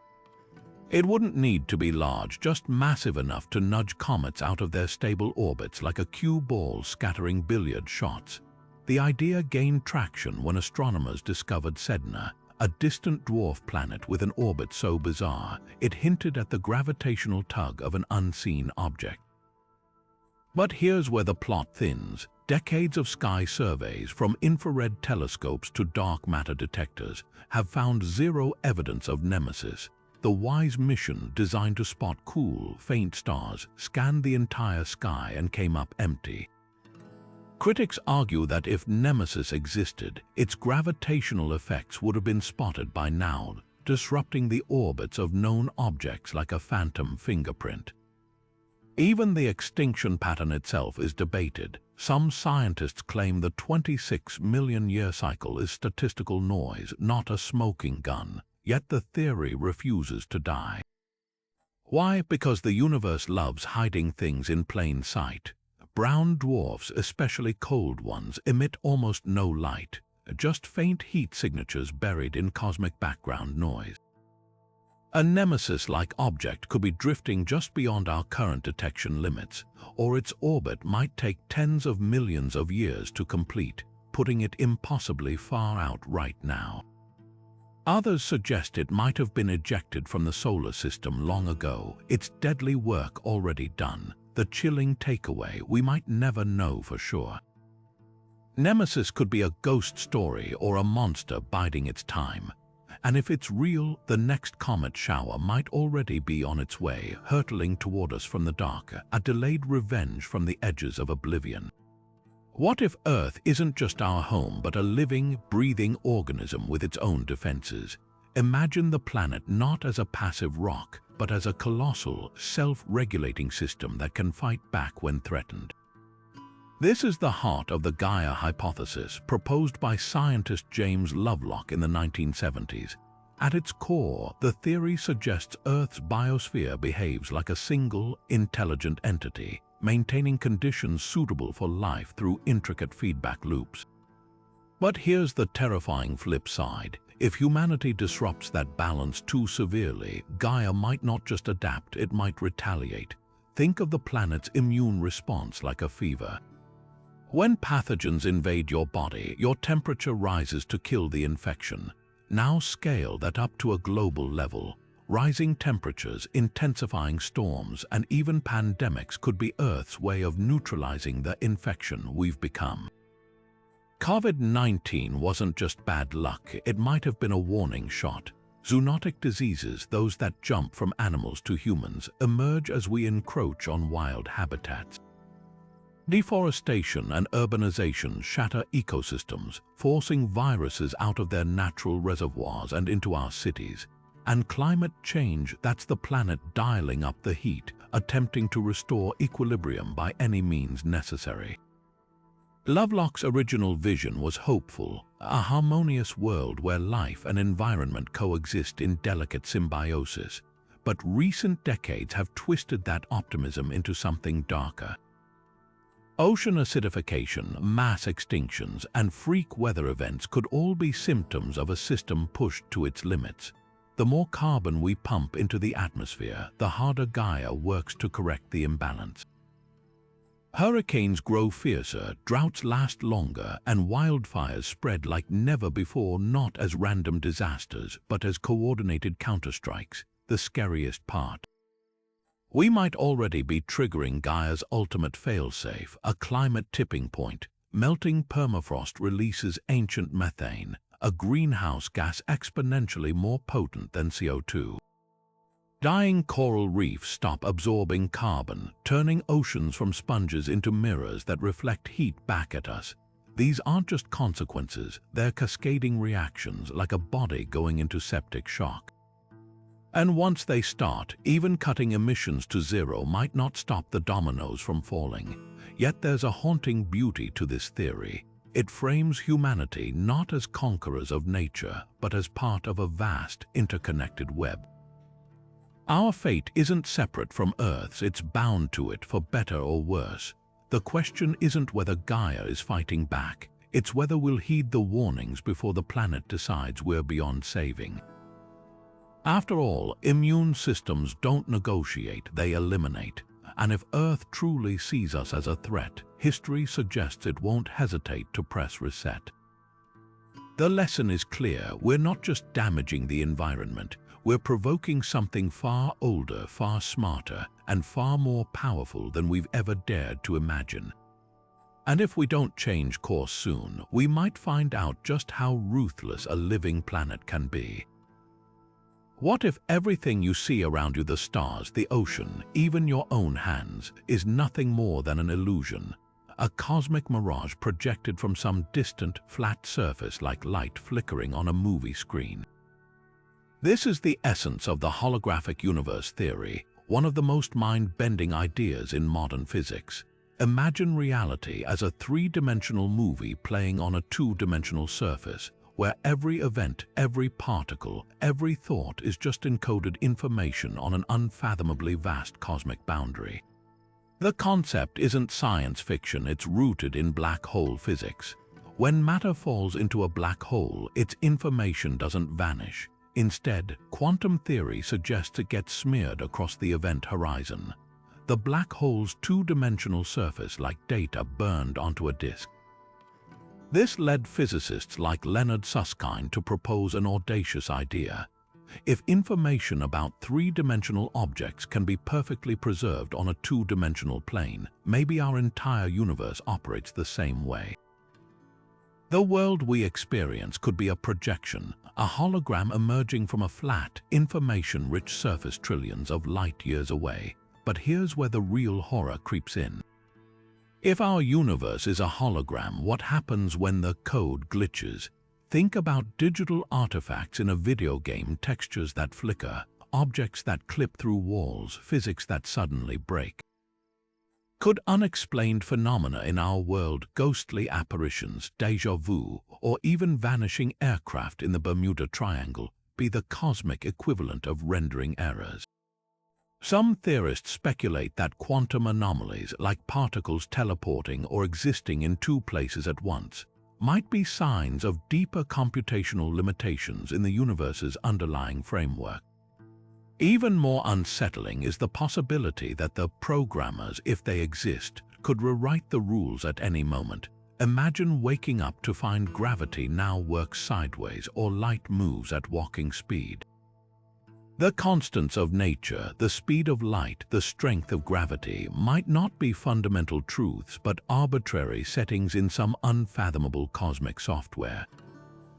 It wouldn't need to be large, just massive enough to nudge comets out of their stable orbits like a cue ball scattering billiard shots. The idea gained traction when astronomers discovered Sedna, a distant dwarf planet with an orbit so bizarre it hinted at the gravitational tug of an unseen object. But here's where the plot thins. Decades of sky surveys, from infrared telescopes to dark matter detectors, have found zero evidence of Nemesis. The WISE mission, designed to spot cool, faint stars, scanned the entire sky and came up empty. Critics argue that if Nemesis existed, its gravitational effects would have been spotted by now, disrupting the orbits of known objects like a phantom fingerprint. Even the extinction pattern itself is debated. Some scientists claim the 26 million year cycle is statistical noise, not a smoking gun, yet the theory refuses to die. Why? Because the universe loves hiding things in plain sight. Brown dwarfs, especially cold ones, emit almost no light, just faint heat signatures buried in cosmic background noise. A Nemesis-like object could be drifting just beyond our current detection limits, or its orbit might take tens of millions of years to complete, putting it impossibly far out right now. Others suggest it might have been ejected from the solar system long ago, its deadly work already done. The chilling takeaway: we might never know for sure. Nemesis could be a ghost story or a monster biding its time. And if it's real, the next comet shower might already be on its way, hurtling toward us from the dark, a delayed revenge from the edges of oblivion. What if Earth isn't just our home, but a living, breathing organism with its own defenses? Imagine the planet not as a passive rock, but as a colossal, self-regulating system that can fight back when threatened. This is the heart of the Gaia hypothesis, proposed by scientist James Lovelock in the 1970s. At its core, the theory suggests Earth's biosphere behaves like a single, intelligent entity, maintaining conditions suitable for life through intricate feedback loops. But here's the terrifying flip side. If humanity disrupts that balance too severely, Gaia might not just adapt, it might retaliate. Think of the planet's immune response like a fever. When pathogens invade your body, your temperature rises to kill the infection. Now scale that up to a global level. Rising temperatures, intensifying storms, and even pandemics could be Earth's way of neutralizing the infection we've become. COVID-19 wasn't just bad luck, it might have been a warning shot. Zoonotic diseases, those that jump from animals to humans, emerge as we encroach on wild habitats. Deforestation and urbanization shatter ecosystems, forcing viruses out of their natural reservoirs and into our cities. And climate change, that's the planet dialing up the heat, attempting to restore equilibrium by any means necessary. Lovelock's original vision was hopeful, a harmonious world where life and environment coexist in delicate symbiosis. But recent decades have twisted that optimism into something darker. Ocean acidification, mass extinctions, and freak weather events could all be symptoms of a system pushed to its limits. The more carbon we pump into the atmosphere, the harder Gaia works to correct the imbalance. Hurricanes grow fiercer, droughts last longer, and wildfires spread like never before, not as random disasters, but as coordinated counterstrikes, the scariest part. We might already be triggering Gaia's ultimate failsafe, a climate tipping point. Melting permafrost releases ancient methane, a greenhouse gas exponentially more potent than CO2. Dying coral reefs stop absorbing carbon, turning oceans from sponges into mirrors that reflect heat back at us. These aren't just consequences, they're cascading reactions, like a body going into septic shock. And once they start, even cutting emissions to zero might not stop the dominoes from falling. Yet there's a haunting beauty to this theory. It frames humanity not as conquerors of nature, but as part of a vast, interconnected web. Our fate isn't separate from Earth's, it's bound to it for better or worse. The question isn't whether Gaia is fighting back, it's whether we'll heed the warnings before the planet decides we're beyond saving. After all, immune systems don't negotiate, they eliminate. And if Earth truly sees us as a threat, history suggests it won't hesitate to press reset. The lesson is clear: we're not just damaging the environment, we're provoking something far older, far smarter, and far more powerful than we've ever dared to imagine. And if we don't change course soon, we might find out just how ruthless a living planet can be. What if everything you see around you, the stars, the ocean, even your own hands, is nothing more than an illusion, a cosmic mirage projected from some distant, flat surface like light flickering on a movie screen? This is the essence of the holographic universe theory, one of the most mind-bending ideas in modern physics. Imagine reality as a three-dimensional movie playing on a two-dimensional surface, where every event, every particle, every thought is just encoded information on an unfathomably vast cosmic boundary. The concept isn't science fiction, it's rooted in black hole physics. When matter falls into a black hole, its information doesn't vanish. Instead, quantum theory suggests it gets smeared across the event horizon. The black hole's two-dimensional surface, like data burned onto a disk. This led physicists like Leonard Susskind to propose an audacious idea. If information about three-dimensional objects can be perfectly preserved on a two-dimensional plane, maybe our entire universe operates the same way. The world we experience could be a projection, a hologram emerging from a flat, information-rich surface trillions of light-years away. But here's where the real horror creeps in. If our universe is a hologram, what happens when the code glitches? Think about digital artifacts in a video game, textures that flicker, objects that clip through walls, physics that suddenly break. Could unexplained phenomena in our world, ghostly apparitions, déjà vu, or even vanishing aircraft in the Bermuda Triangle, be the cosmic equivalent of rendering errors? Some theorists speculate that quantum anomalies, like particles teleporting or existing in two places at once, might be signs of deeper computational limitations in the universe's underlying framework. Even more unsettling is the possibility that the programmers, if they exist, could rewrite the rules at any moment. Imagine waking up to find gravity now works sideways or light moves at walking speed. The constants of nature, the speed of light, the strength of gravity, might not be fundamental truths but arbitrary settings in some unfathomable cosmic software.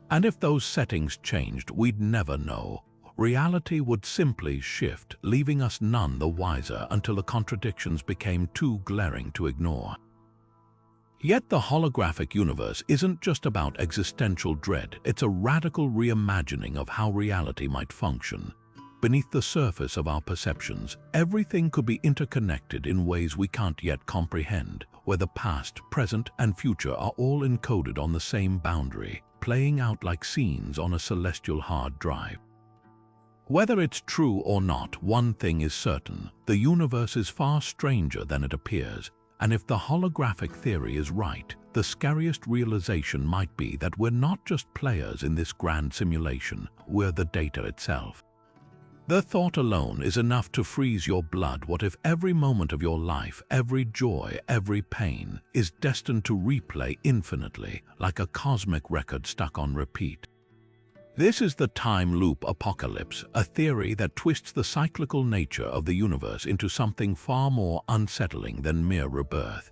And if those settings changed, we'd never know. Reality would simply shift, leaving us none the wiser until the contradictions became too glaring to ignore. Yet the holographic universe isn't just about existential dread, it's a radical reimagining of how reality might function. Beneath the surface of our perceptions, everything could be interconnected in ways we can't yet comprehend, where the past, present, and future are all encoded on the same boundary, playing out like scenes on a celestial hard drive. Whether it's true or not, one thing is certain: the universe is far stranger than it appears, and if the holographic theory is right, the scariest realization might be that we're not just players in this grand simulation, we're the data itself. The thought alone is enough to freeze your blood. What if every moment of your life, every joy, every pain, is destined to replay infinitely, like a cosmic record stuck on repeat? This is the time loop apocalypse, a theory that twists the cyclical nature of the universe into something far more unsettling than mere rebirth.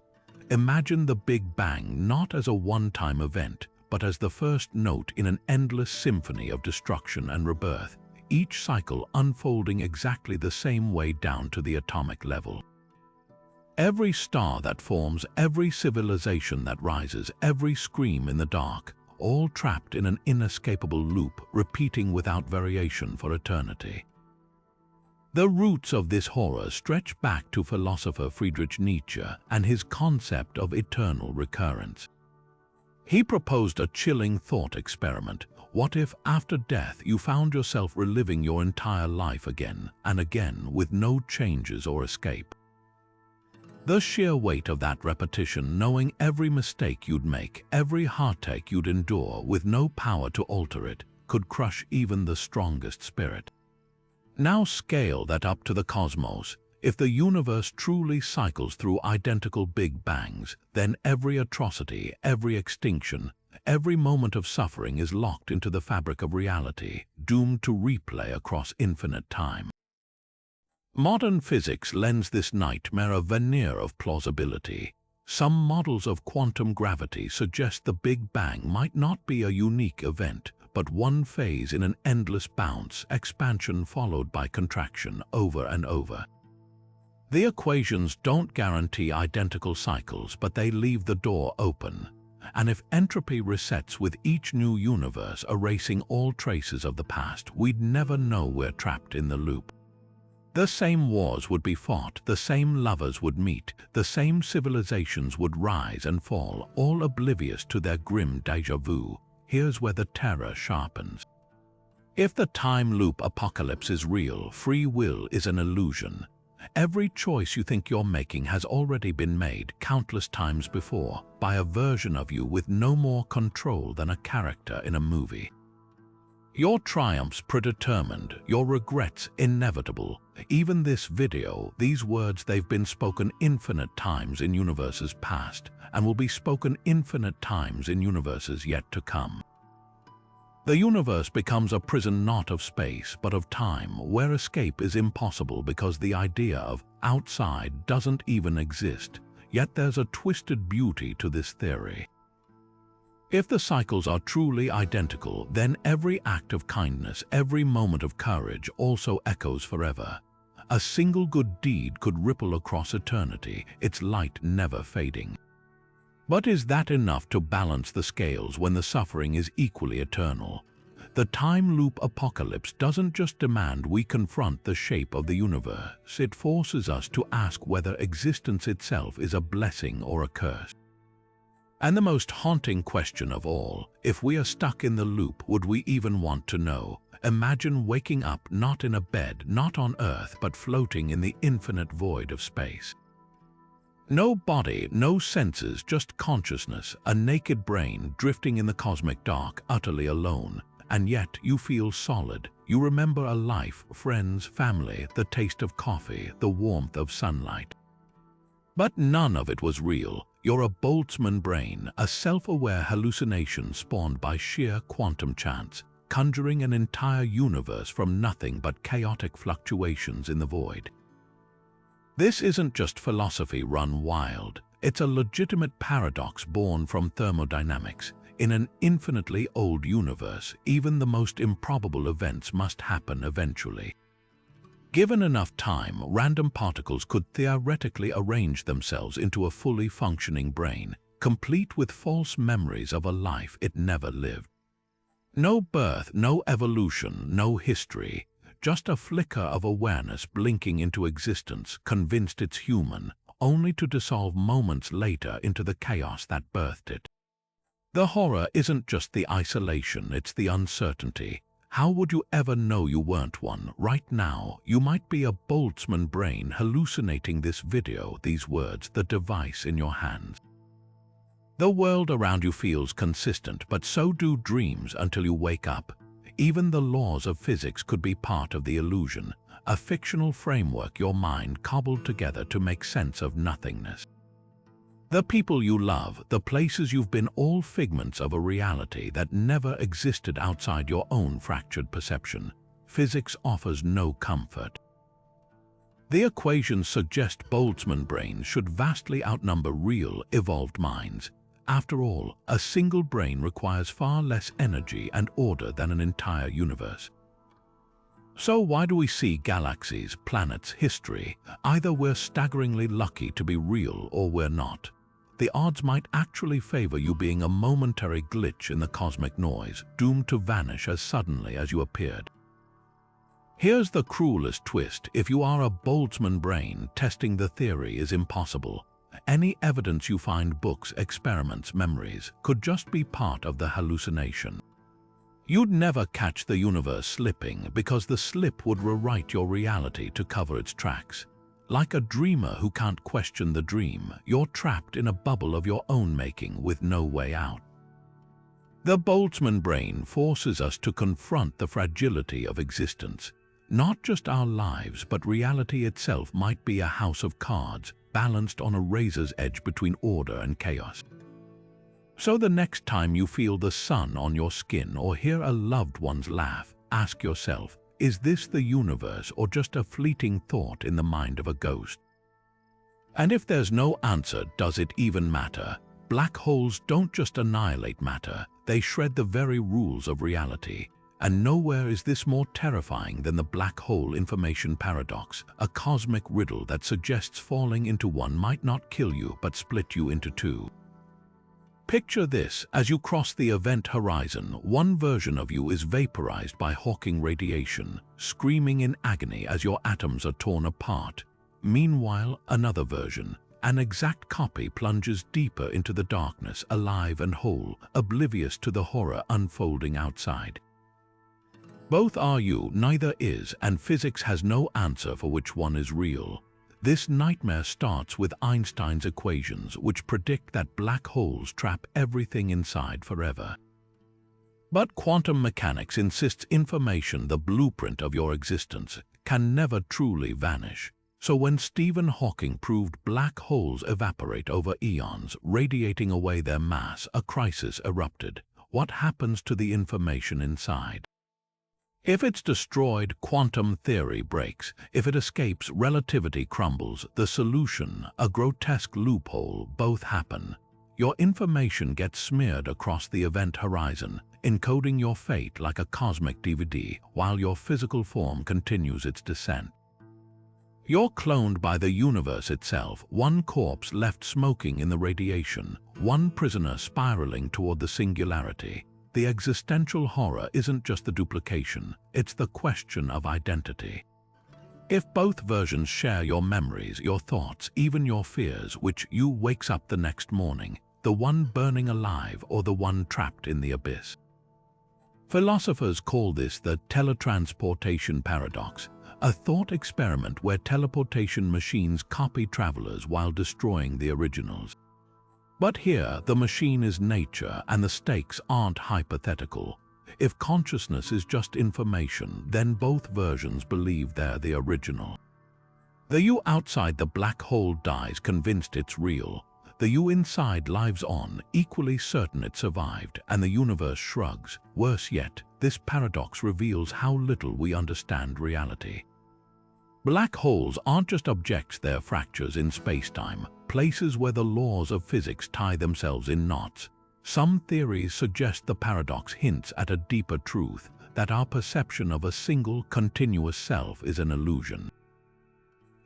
Imagine the Big Bang not as a one-time event, but as the first note in an endless symphony of destruction and rebirth, each cycle unfolding exactly the same way down to the atomic level. Every star that forms, every civilization that rises, every scream in the dark, all trapped in an inescapable loop, repeating without variation for eternity. The roots of this horror stretch back to philosopher Friedrich Nietzsche and his concept of eternal recurrence. He proposed a chilling thought experiment. What if, after death, you found yourself reliving your entire life again and again with no changes or escape? The sheer weight of that repetition, knowing every mistake you'd make, every heartache you'd endure with no power to alter it, could crush even the strongest spirit. Now scale that up to the cosmos. If the universe truly cycles through identical Big Bangs, then every atrocity, every extinction, every moment of suffering is locked into the fabric of reality, doomed to replay across infinite time. Modern physics lends this nightmare a veneer of plausibility. Some models of quantum gravity suggest the Big Bang might not be a unique event, but one phase in an endless bounce, expansion followed by contraction over and over. The equations don't guarantee identical cycles, but they leave the door open. And if entropy resets with each new universe, erasing all traces of the past, we'd never know we're trapped in the loop. The same wars would be fought, the same lovers would meet, the same civilizations would rise and fall, all oblivious to their grim déjà vu. Here's where the terror sharpens. If the time loop apocalypse is real, free will is an illusion. Every choice you think you're making has already been made countless times before by a version of you with no more control than a character in a movie. Your triumphs predetermined, your regrets inevitable. Even this video, these words, they've been spoken infinite times in universes past and will be spoken infinite times in universes yet to come. The universe becomes a prison not of space but of time, where escape is impossible because the idea of outside doesn't even exist. Yet there's a twisted beauty to this theory. If the cycles are truly identical, then every act of kindness, every moment of courage also echoes forever. A single good deed could ripple across eternity, its light never fading. But is that enough to balance the scales when the suffering is equally eternal? The time loop apocalypse doesn't just demand we confront the shape of the universe, it forces us to ask whether existence itself is a blessing or a curse. And the most haunting question of all, if we are stuck in the loop, would we even want to know? Imagine waking up not in a bed, not on Earth, but floating in the infinite void of space. No body, no senses, just consciousness, a naked brain drifting in the cosmic dark, utterly alone. And yet you feel solid. You remember a life, friends, family, the taste of coffee, the warmth of sunlight. But none of it was real. You're a Boltzmann brain, a self-aware hallucination spawned by sheer quantum chance, conjuring an entire universe from nothing but chaotic fluctuations in the void. This isn't just philosophy run wild. It's a legitimate paradox born from thermodynamics. In an infinitely old universe, even the most improbable events must happen eventually. Given enough time, random particles could theoretically arrange themselves into a fully functioning brain, complete with false memories of a life it never lived. No birth, no evolution, no history. Just a flicker of awareness blinking into existence, convinced it's human, only to dissolve moments later into the chaos that birthed it. The horror isn't just the isolation, it's the uncertainty. How would you ever know you weren't one? Right now, you might be a Boltzmann brain hallucinating this video, these words, the device in your hands. The world around you feels consistent, but so do dreams until you wake up. Even the laws of physics could be part of the illusion, a fictional framework your mind cobbled together to make sense of nothingness. The people you love, the places you've been, all figments of a reality that never existed outside your own fractured perception. Physics offers no comfort. The equations suggest Boltzmann brains should vastly outnumber real, evolved minds. After all, a single brain requires far less energy and order than an entire universe. So why do we see galaxies, planets, history? Either we're staggeringly lucky to be real or we're not. The odds might actually favor you being a momentary glitch in the cosmic noise, doomed to vanish as suddenly as you appeared. Here's the cruelest twist: if you are a Boltzmann brain, testing the theory is impossible. Any evidence you find, books, experiments, memories, could just be part of the hallucination. You'd never catch the universe slipping, because the slip would rewrite your reality to cover its tracks. Like a dreamer who can't question the dream, you're trapped in a bubble of your own making with no way out. The Boltzmann brain forces us to confront the fragility of existence. Not just our lives, but reality itself might be a house of cards, balanced on a razor's edge between order and chaos. So the next time you feel the sun on your skin or hear a loved one's laugh, ask yourself, is this the universe or just a fleeting thought in the mind of a ghost? And if there's no answer, does it even matter? Black holes don't just annihilate matter, they shred the very rules of reality. And nowhere is this more terrifying than the black hole information paradox, a cosmic riddle that suggests falling into one might not kill you but split you into two. Picture this: as you cross the event horizon, one version of you is vaporized by Hawking radiation, screaming in agony as your atoms are torn apart. Meanwhile, another version, an exact copy, plunges deeper into the darkness, alive and whole, oblivious to the horror unfolding outside. Both are you, neither is, and physics has no answer for which one is real. This nightmare starts with Einstein's equations, which predict that black holes trap everything inside forever. But quantum mechanics insists information, the blueprint of your existence, can never truly vanish. So when Stephen Hawking proved black holes evaporate over eons, radiating away their mass, a crisis erupted. What happens to the information inside? If it's destroyed, quantum theory breaks. If it escapes, relativity crumbles. The solution, a grotesque loophole: both happen. Your information gets smeared across the event horizon, encoding your fate like a cosmic DVD, while your physical form continues its descent. You're cloned by the universe itself, one corpse left smoking in the radiation, one prisoner spiraling toward the singularity. The existential horror isn't just the duplication, it's the question of identity. If both versions share your memories, your thoughts, even your fears, which you wakes up the next morning, the one burning alive or the one trapped in the abyss? Philosophers call this the teletransportation paradox, a thought experiment where teleportation machines copy travelers while destroying the originals. But here, the machine is nature, and the stakes aren't hypothetical. If consciousness is just information, then both versions believe they're the original. The you outside the black hole dies, convinced it's real. The you inside lives on, equally certain it survived, and the universe shrugs. Worse yet, this paradox reveals how little we understand reality. Black holes aren't just objects, they're fractures in space-time, places where the laws of physics tie themselves in knots. Some theories suggest the paradox hints at a deeper truth, that our perception of a single, continuous self is an illusion.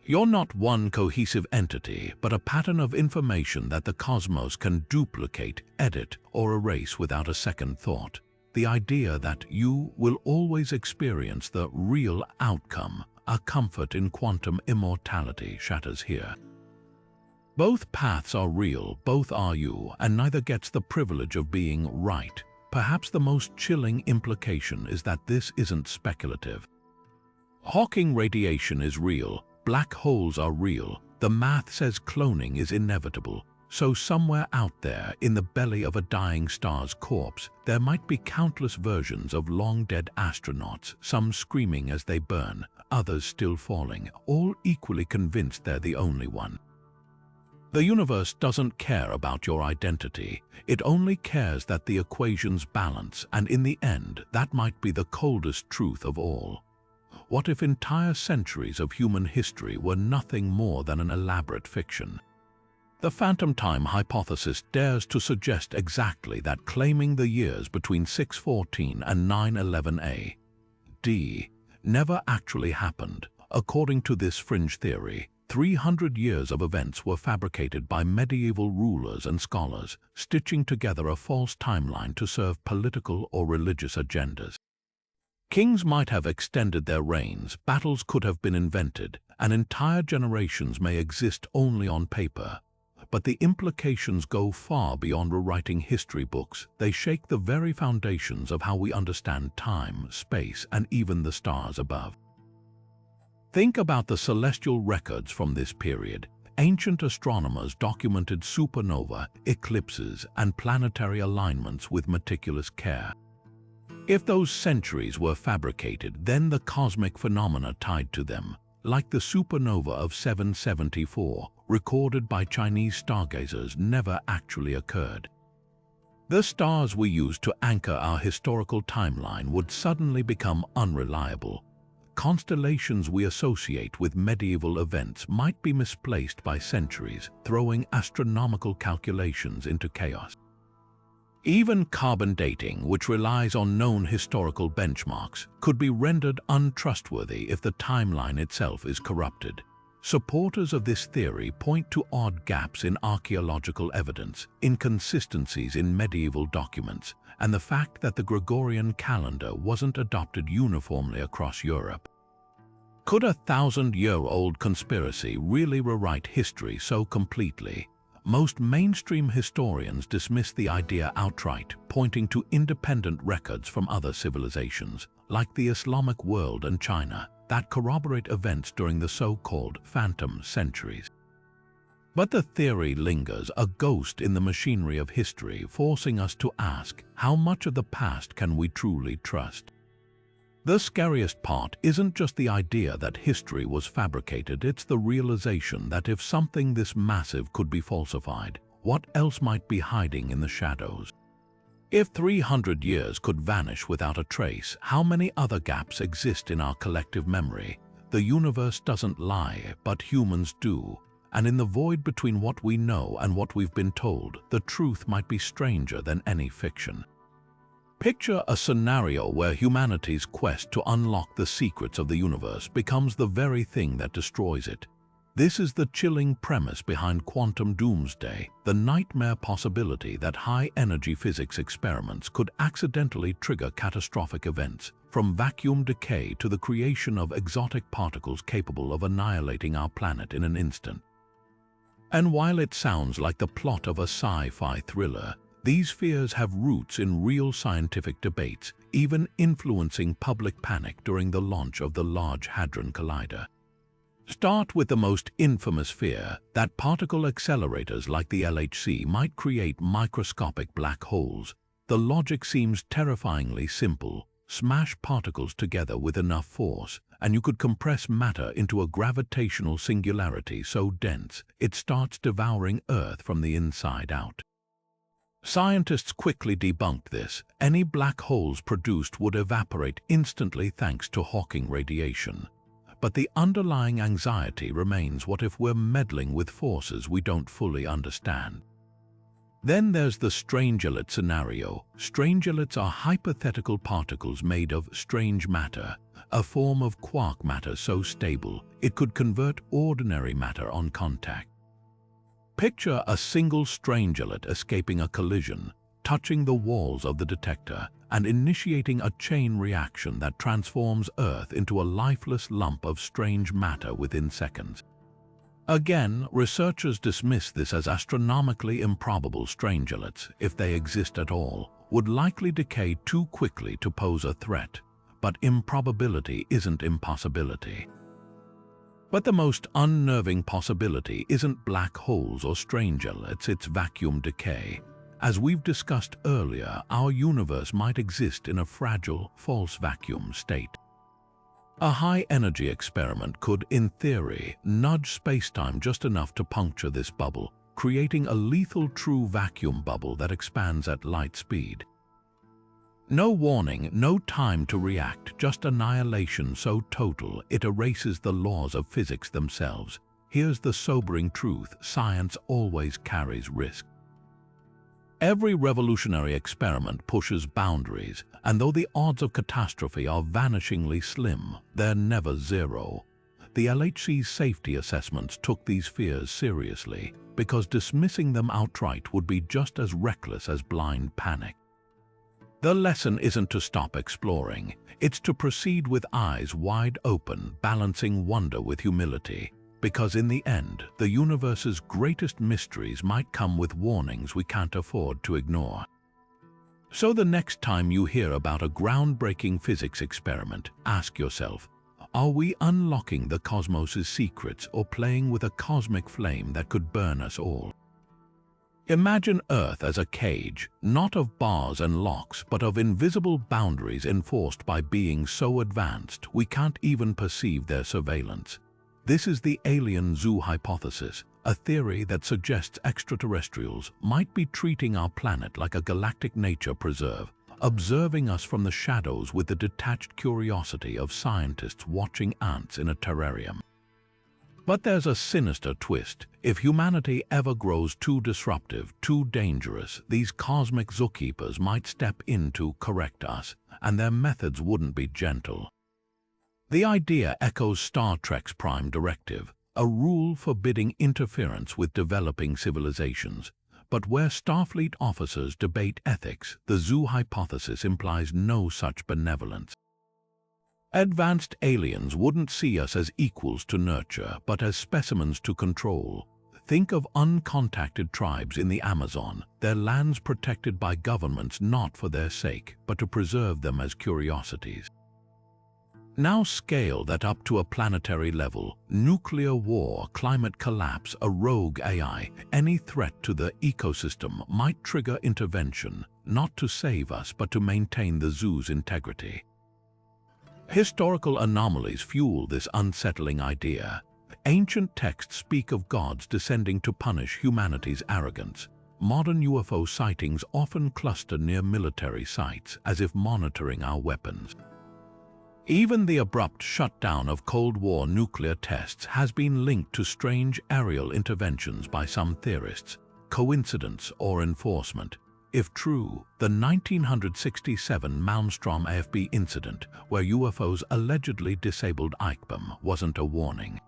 You're not one cohesive entity, but a pattern of information that the cosmos can duplicate, edit, or erase without a second thought. The idea that you will always experience the real outcome, a comfort in quantum immortality, shatters here. Both paths are real, both are you, and neither gets the privilege of being right. Perhaps the most chilling implication is that this isn't speculative. Hawking radiation is real, black holes are real, the math says cloning is inevitable. So somewhere out there, in the belly of a dying star's corpse, there might be countless versions of long-dead astronauts, some screaming as they burn, others still falling, all equally convinced they're the only one. The universe doesn't care about your identity. It only cares that the equations balance, and in the end, that might be the coldest truth of all. What if entire centuries of human history were nothing more than an elaborate fiction? The phantom time hypothesis dares to suggest exactly that, claiming the years between 614 and 911 AD never actually happened. According to this fringe theory, 300 years of events were fabricated by medieval rulers and scholars, stitching together a false timeline to serve political or religious agendas. Kings might have extended their reigns, battles could have been invented, and entire generations may exist only on paper. But the implications go far beyond rewriting history books. They shake the very foundations of how we understand time, space, and even the stars above. Think about the celestial records from this period. Ancient astronomers documented supernova, eclipses, and planetary alignments with meticulous care. If those centuries were fabricated, then the cosmic phenomena tied to them, like the supernova of 774, recorded by Chinese stargazers, never actually occurred. The stars we use to anchor our historical timeline would suddenly become unreliable. Constellations we associate with medieval events might be misplaced by centuries, throwing astronomical calculations into chaos. Even carbon dating, which relies on known historical benchmarks, could be rendered untrustworthy if the timeline itself is corrupted. Supporters of this theory point to odd gaps in archaeological evidence, inconsistencies in medieval documents, and the fact that the Gregorian calendar wasn't adopted uniformly across Europe. Could a 1,000-year-old conspiracy really rewrite history so completely? Most mainstream historians dismiss the idea outright, pointing to independent records from other civilizations, like the Islamic world and China, that corroborate events during the so-called phantom centuries. But the theory lingers, a ghost in the machinery of history, forcing us to ask, how much of the past can we truly trust? The scariest part isn't just the idea that history was fabricated, it's the realization that if something this massive could be falsified, what else might be hiding in the shadows? If 300 years could vanish without a trace, how many other gaps exist in our collective memory? The universe doesn't lie, but humans do. And in the void between what we know and what we've been told, the truth might be stranger than any fiction. Picture a scenario where humanity's quest to unlock the secrets of the universe becomes the very thing that destroys it. This is the chilling premise behind quantum doomsday, the nightmare possibility that high-energy physics experiments could accidentally trigger catastrophic events, from vacuum decay to the creation of exotic particles capable of annihilating our planet in an instant. And while it sounds like the plot of a sci-fi thriller, these fears have roots in real scientific debates, even influencing public panic during the launch of the Large Hadron Collider. Start with the most infamous fear, that particle accelerators like the LHC might create microscopic black holes. The logic seems terrifyingly simple. Smash particles together with enough force, and you could compress matter into a gravitational singularity so dense it starts devouring Earth from the inside out. Scientists quickly debunked this. Any black holes produced would evaporate instantly thanks to Hawking radiation. But the underlying anxiety remains: what if we're meddling with forces we don't fully understand? Then there's the strangelet scenario. Strangelets are hypothetical particles made of strange matter, a form of quark matter so stable it could convert ordinary matter on contact. Picture a single strangelet escaping a collision, touching the walls of the detector, and initiating a chain reaction that transforms Earth into a lifeless lump of strange matter within seconds. Again, researchers dismiss this as astronomically improbable. Strangelets, if they exist at all, would likely decay too quickly to pose a threat, but improbability isn't impossibility. But the most unnerving possibility isn't black holes or strangelets, it's vacuum decay. As we've discussed earlier, our universe might exist in a fragile, false vacuum state. A high-energy experiment could, in theory, nudge spacetime just enough to puncture this bubble, creating a lethal true vacuum bubble that expands at light speed. No warning, no time to react, just annihilation so total it erases the laws of physics themselves. Here's the sobering truth: science always carries risk. Every revolutionary experiment pushes boundaries, and though the odds of catastrophe are vanishingly slim, they're never zero. The LHC's safety assessments took these fears seriously, because dismissing them outright would be just as reckless as blind panic. The lesson isn't to stop exploring, it's to proceed with eyes wide open, balancing wonder with humility. Because in the end, the universe's greatest mysteries might come with warnings we can't afford to ignore. So the next time you hear about a groundbreaking physics experiment, ask yourself, are we unlocking the cosmos's secrets or playing with a cosmic flame that could burn us all? Imagine Earth as a cage, not of bars and locks, but of invisible boundaries enforced by beings so advanced we can't even perceive their surveillance. This is the alien zoo hypothesis, a theory that suggests extraterrestrials might be treating our planet like a galactic nature preserve, observing us from the shadows with the detached curiosity of scientists watching ants in a terrarium. But there's a sinister twist. If humanity ever grows too disruptive, too dangerous, these cosmic zookeepers might step in to correct us, and their methods wouldn't be gentle. The idea echoes Star Trek's Prime Directive, a rule forbidding interference with developing civilizations. But where Starfleet officers debate ethics, the zoo hypothesis implies no such benevolence. Advanced aliens wouldn't see us as equals to nurture, but as specimens to control. Think of uncontacted tribes in the Amazon, their lands protected by governments not for their sake, but to preserve them as curiosities. Now scale that up to a planetary level: nuclear war, climate collapse, a rogue AI. Any threat to the ecosystem might trigger intervention, not to save us but to maintain the zoo's integrity. Historical anomalies fuel this unsettling idea. Ancient texts speak of gods descending to punish humanity's arrogance. Modern UFO sightings often cluster near military sites, as if monitoring our weapons. Even the abrupt shutdown of Cold War nuclear tests has been linked to strange aerial interventions by some theorists. Coincidence or enforcement? If true, the 1967 Malmstrom AFB incident, where UFOs allegedly disabled ICBM, wasn't a warning.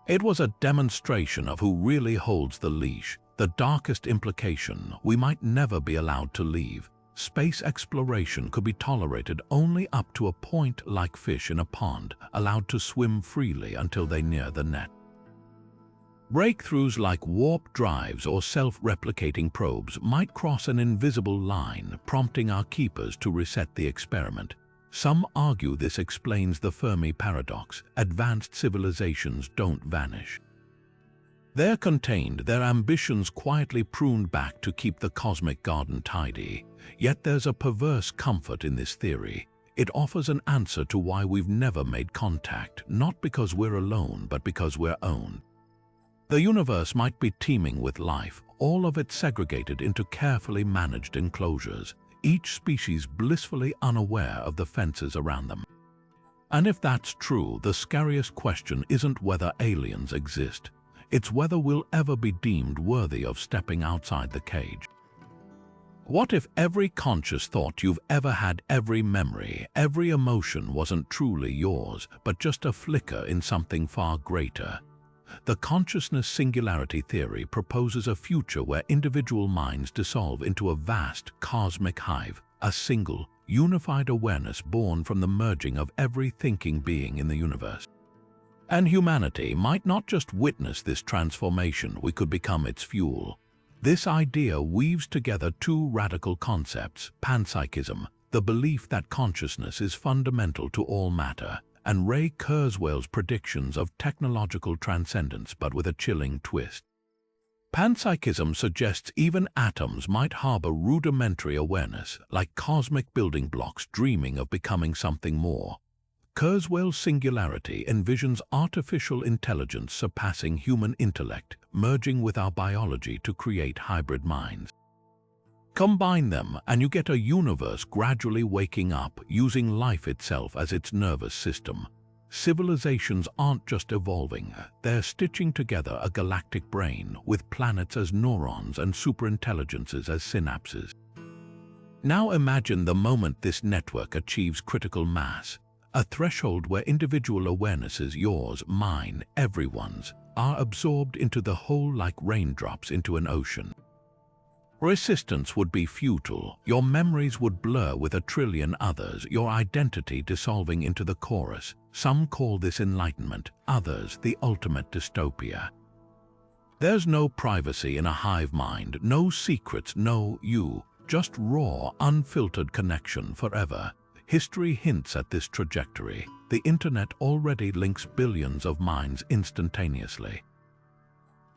It was a demonstration of who really holds the leash. The darkest implication: we might never be allowed to leave. Space exploration could be tolerated only up to a point, like fish in a pond, allowed to swim freely until they near the net. Breakthroughs like warp drives or self-replicating probes might cross an invisible line, prompting our keepers to reset the experiment. Some argue this explains the Fermi Paradox: advanced civilizations don't vanish. They're contained, their ambitions quietly pruned back to keep the cosmic garden tidy. Yet there's a perverse comfort in this theory. It offers an answer to why we've never made contact, not because we're alone, but because we're owned. The universe might be teeming with life, all of it segregated into carefully managed enclosures, each species blissfully unaware of the fences around them. And if that's true, the scariest question isn't whether aliens exist. It's whether we'll ever be deemed worthy of stepping outside the cage. What if every conscious thought you've ever had, every memory, every emotion wasn't truly yours, but just a flicker in something far greater? The consciousness singularity theory proposes a future where individual minds dissolve into a vast cosmic hive, a single, unified awareness born from the merging of every thinking being in the universe. And humanity might not just witness this transformation, we could become its fuel. This idea weaves together two radical concepts: panpsychism, the belief that consciousness is fundamental to all matter, and Ray Kurzweil's predictions of technological transcendence, but with a chilling twist. Panpsychism suggests even atoms might harbor rudimentary awareness, like cosmic building blocks dreaming of becoming something more. Kurzweil's singularity envisions artificial intelligence surpassing human intellect, merging with our biology to create hybrid minds. Combine them, and you get a universe gradually waking up, using life itself as its nervous system. Civilizations aren't just evolving, they're stitching together a galactic brain, with planets as neurons and superintelligences as synapses. Now imagine the moment this network achieves critical mass, a threshold where individual awarenesses, yours, mine, everyone's, are absorbed into the whole like raindrops into an ocean. Resistance would be futile, your memories would blur with a trillion others, your identity dissolving into the chorus. Some call this enlightenment, others the ultimate dystopia. There's no privacy in a hive mind, no secrets, no you, just raw, unfiltered connection forever. History hints at this trajectory. The internet already links billions of minds instantaneously.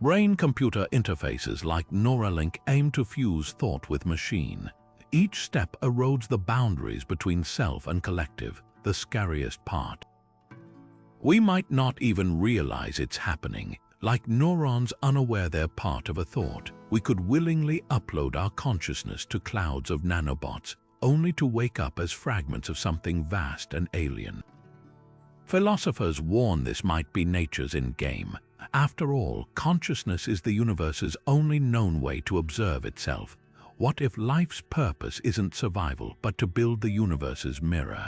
Brain-computer interfaces like Neuralink aim to fuse thought with machine. Each step erodes the boundaries between self and collective, the scariest part. We might not even realize it's happening. Like neurons unaware they're part of a thought, we could willingly upload our consciousness to clouds of nanobots, only to wake up as fragments of something vast and alien. Philosophers warn this might be nature's endgame. After all, consciousness is the universe's only known way to observe itself. What if life's purpose isn't survival, but to build the universe's mirror?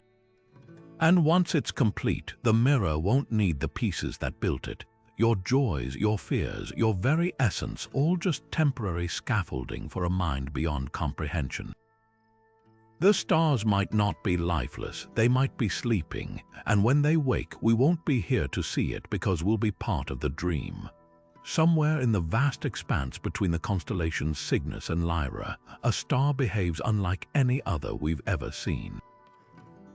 And once it's complete, the mirror won't need the pieces that built it. Your joys, your fears, your very essence, all just temporary scaffolding for a mind beyond comprehension. The stars might not be lifeless, they might be sleeping, and when they wake, we won't be here to see it because we'll be part of the dream. Somewhere in the vast expanse between the constellations Cygnus and Lyra, a star behaves unlike any other we've ever seen.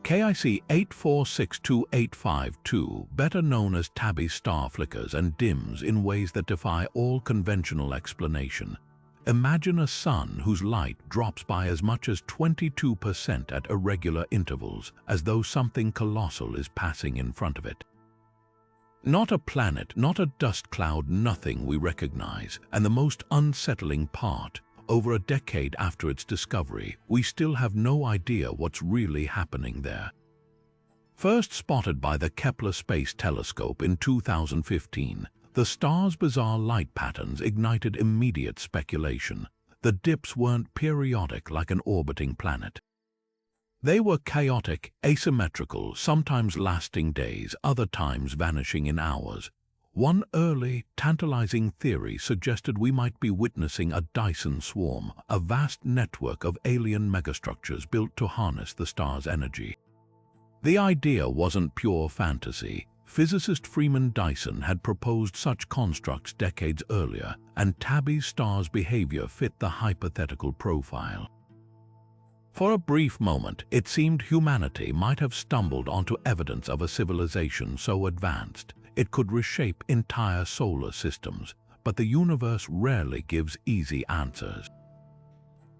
KIC 8462852, better known as Tabby's star, flickers and dims in ways that defy all conventional explanation. Imagine a sun whose light drops by as much as 22% at irregular intervals, as though something colossal is passing in front of it. Not a planet, not a dust cloud, nothing we recognize, and the most unsettling part, over a decade after its discovery, we still have no idea what's really happening there. First spotted by the Kepler Space Telescope in 2015, the star's bizarre light patterns ignited immediate speculation. The dips weren't periodic like an orbiting planet. They were chaotic, asymmetrical, sometimes lasting days, other times vanishing in hours. One early, tantalizing theory suggested we might be witnessing a Dyson swarm, a vast network of alien megastructures built to harness the star's energy. The idea wasn't pure fantasy. Physicist Freeman Dyson had proposed such constructs decades earlier, and Tabby's star's behavior fit the hypothetical profile. For a brief moment, it seemed humanity might have stumbled onto evidence of a civilization so advanced it could reshape entire solar systems, but the universe rarely gives easy answers.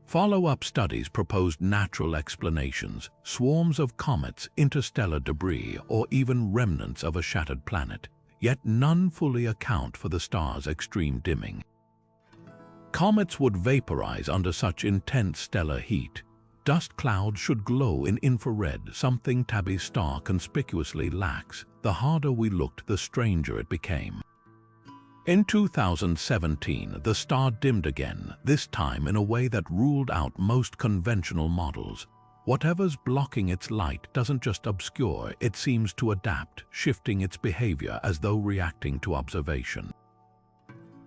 Follow-up studies proposed natural explanations, swarms of comets, interstellar debris, or even remnants of a shattered planet, yet none fully account for the star's extreme dimming. Comets would vaporize under such intense stellar heat. Dust clouds should glow in infrared, something Tabby's star conspicuously lacks. The harder we looked, the stranger it became. In 2017, the star dimmed again, this time in a way that ruled out most conventional models. Whatever's blocking its light doesn't just obscure, it seems to adapt, shifting its behavior as though reacting to observation.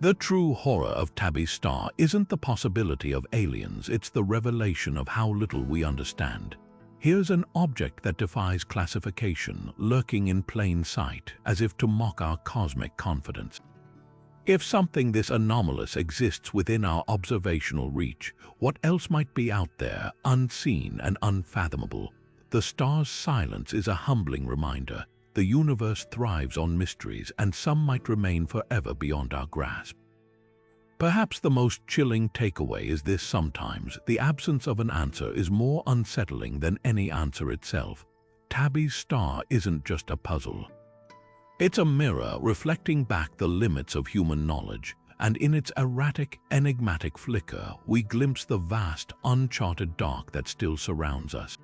The true horror of Tabby's star isn't the possibility of aliens, it's the revelation of how little we understand. Here's an object that defies classification, lurking in plain sight, as if to mock our cosmic confidence. If something this anomalous exists within our observational reach, what else might be out there, unseen and unfathomable? The star's silence is a humbling reminder. The universe thrives on mysteries, and some might remain forever beyond our grasp. Perhaps the most chilling takeaway is this: sometimes the absence of an answer is more unsettling than any answer itself. Tabby's star isn't just a puzzle. It's a mirror reflecting back the limits of human knowledge, and in its erratic, enigmatic flicker, we glimpse the vast, uncharted dark that still surrounds us.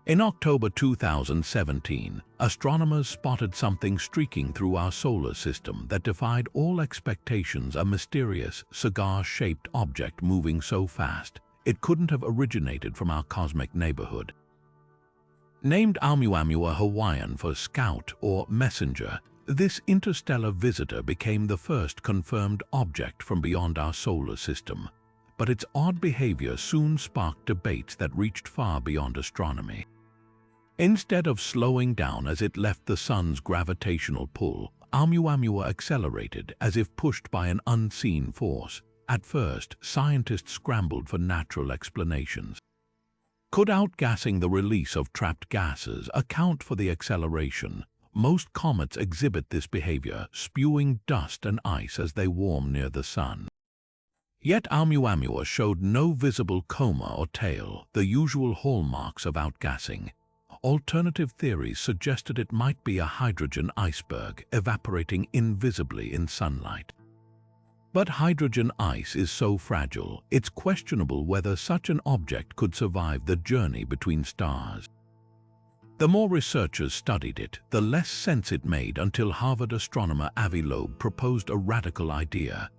In October 2017, astronomers spotted something streaking through our solar system that defied all expectations: a mysterious, cigar-shaped object moving so fast it couldn't have originated from our cosmic neighborhood. Named Oumuamua Hawaiian for scout or messenger, this interstellar visitor became the first confirmed object from beyond our solar system. but its odd behavior soon sparked debates that reached far beyond astronomy. Instead of slowing down as it left the sun's gravitational pull, Oumuamua accelerated as if pushed by an unseen force. At first, scientists scrambled for natural explanations. Could outgassing, the release of trapped gases, account for the acceleration? Most comets exhibit this behavior, spewing dust and ice as they warm near the sun. Yet Oumuamua showed no visible coma or tail, the usual hallmarks of outgassing. Alternative theories suggested it might be a hydrogen iceberg evaporating invisibly in sunlight. But hydrogen ice is so fragile, it's questionable whether such an object could survive the journey between stars. The more researchers studied it, the less sense it made, until Harvard astronomer Avi Loeb proposed a radical idea.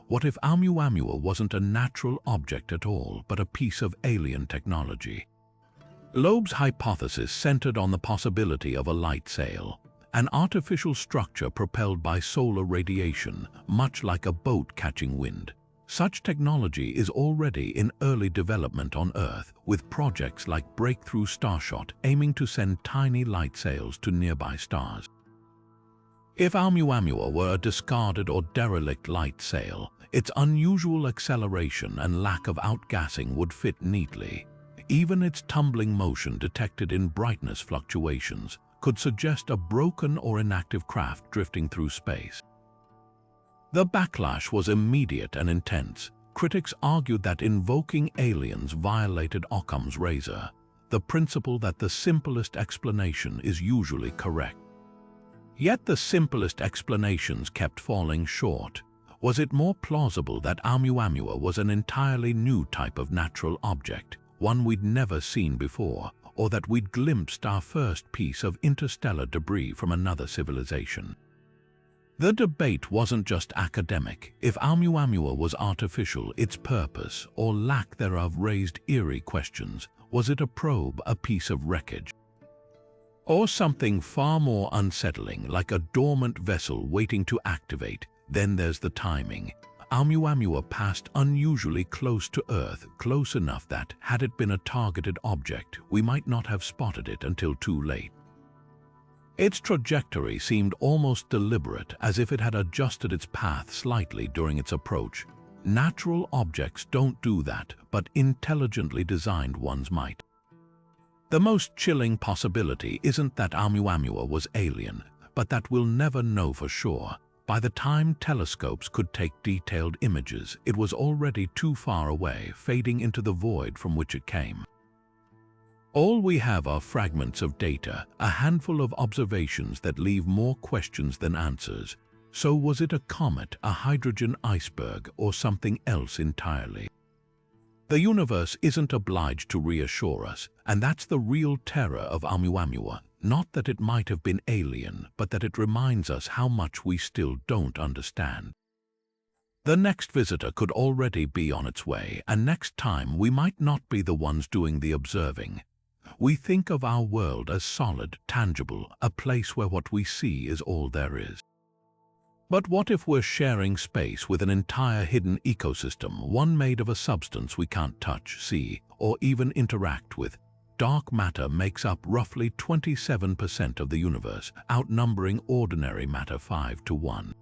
What if Oumuamua wasn't a natural object at all, but a piece of alien technology? Loeb's hypothesis centered on the possibility of a light sail, an artificial structure propelled by solar radiation, much like a boat catching wind. Such technology is already in early development on Earth, with projects like Breakthrough Starshot aiming to send tiny light sails to nearby stars. If Oumuamua were a discarded or derelict light sail, its unusual acceleration and lack of outgassing would fit neatly. Even its tumbling motion, detected in brightness fluctuations, could suggest a broken or inactive craft drifting through space. The backlash was immediate and intense. Critics argued that invoking aliens violated Occam's razor, the principle that the simplest explanation is usually correct. Yet the simplest explanations kept falling short. Was it more plausible that Oumuamua was an entirely new type of natural object, one we'd never seen before, or that we'd glimpsed our first piece of interstellar debris from another civilization? The debate wasn't just academic. If Oumuamua was artificial, its purpose, or lack thereof, raised eerie questions. Was it a probe, a piece of wreckage, or something far more unsettling, like a dormant vessel waiting to activate? Then there's the timing. Oumuamua passed unusually close to Earth, close enough that, had it been a targeted object, we might not have spotted it until too late. Its trajectory seemed almost deliberate, as if it had adjusted its path slightly during its approach. Natural objects don't do that, but intelligently designed ones might. The most chilling possibility isn't that Oumuamua was alien, but that we'll never know for sure. By the time telescopes could take detailed images, it was already too far away, fading into the void from which it came. All we have are fragments of data, a handful of observations that leave more questions than answers. So was it a comet, a hydrogen iceberg, or something else entirely? The universe isn't obliged to reassure us, and that's the real terror of Oumuamua. Not that it might have been alien, but that it reminds us how much we still don't understand. The next visitor could already be on its way, and next time we might not be the ones doing the observing. We think of our world as solid, tangible, a place where what we see is all there is. But what if we're sharing space with an entire hidden ecosystem, one made of a substance we can't touch, see, or even interact with? Dark matter makes up roughly 27% of the universe, outnumbering ordinary matter 5 to 1.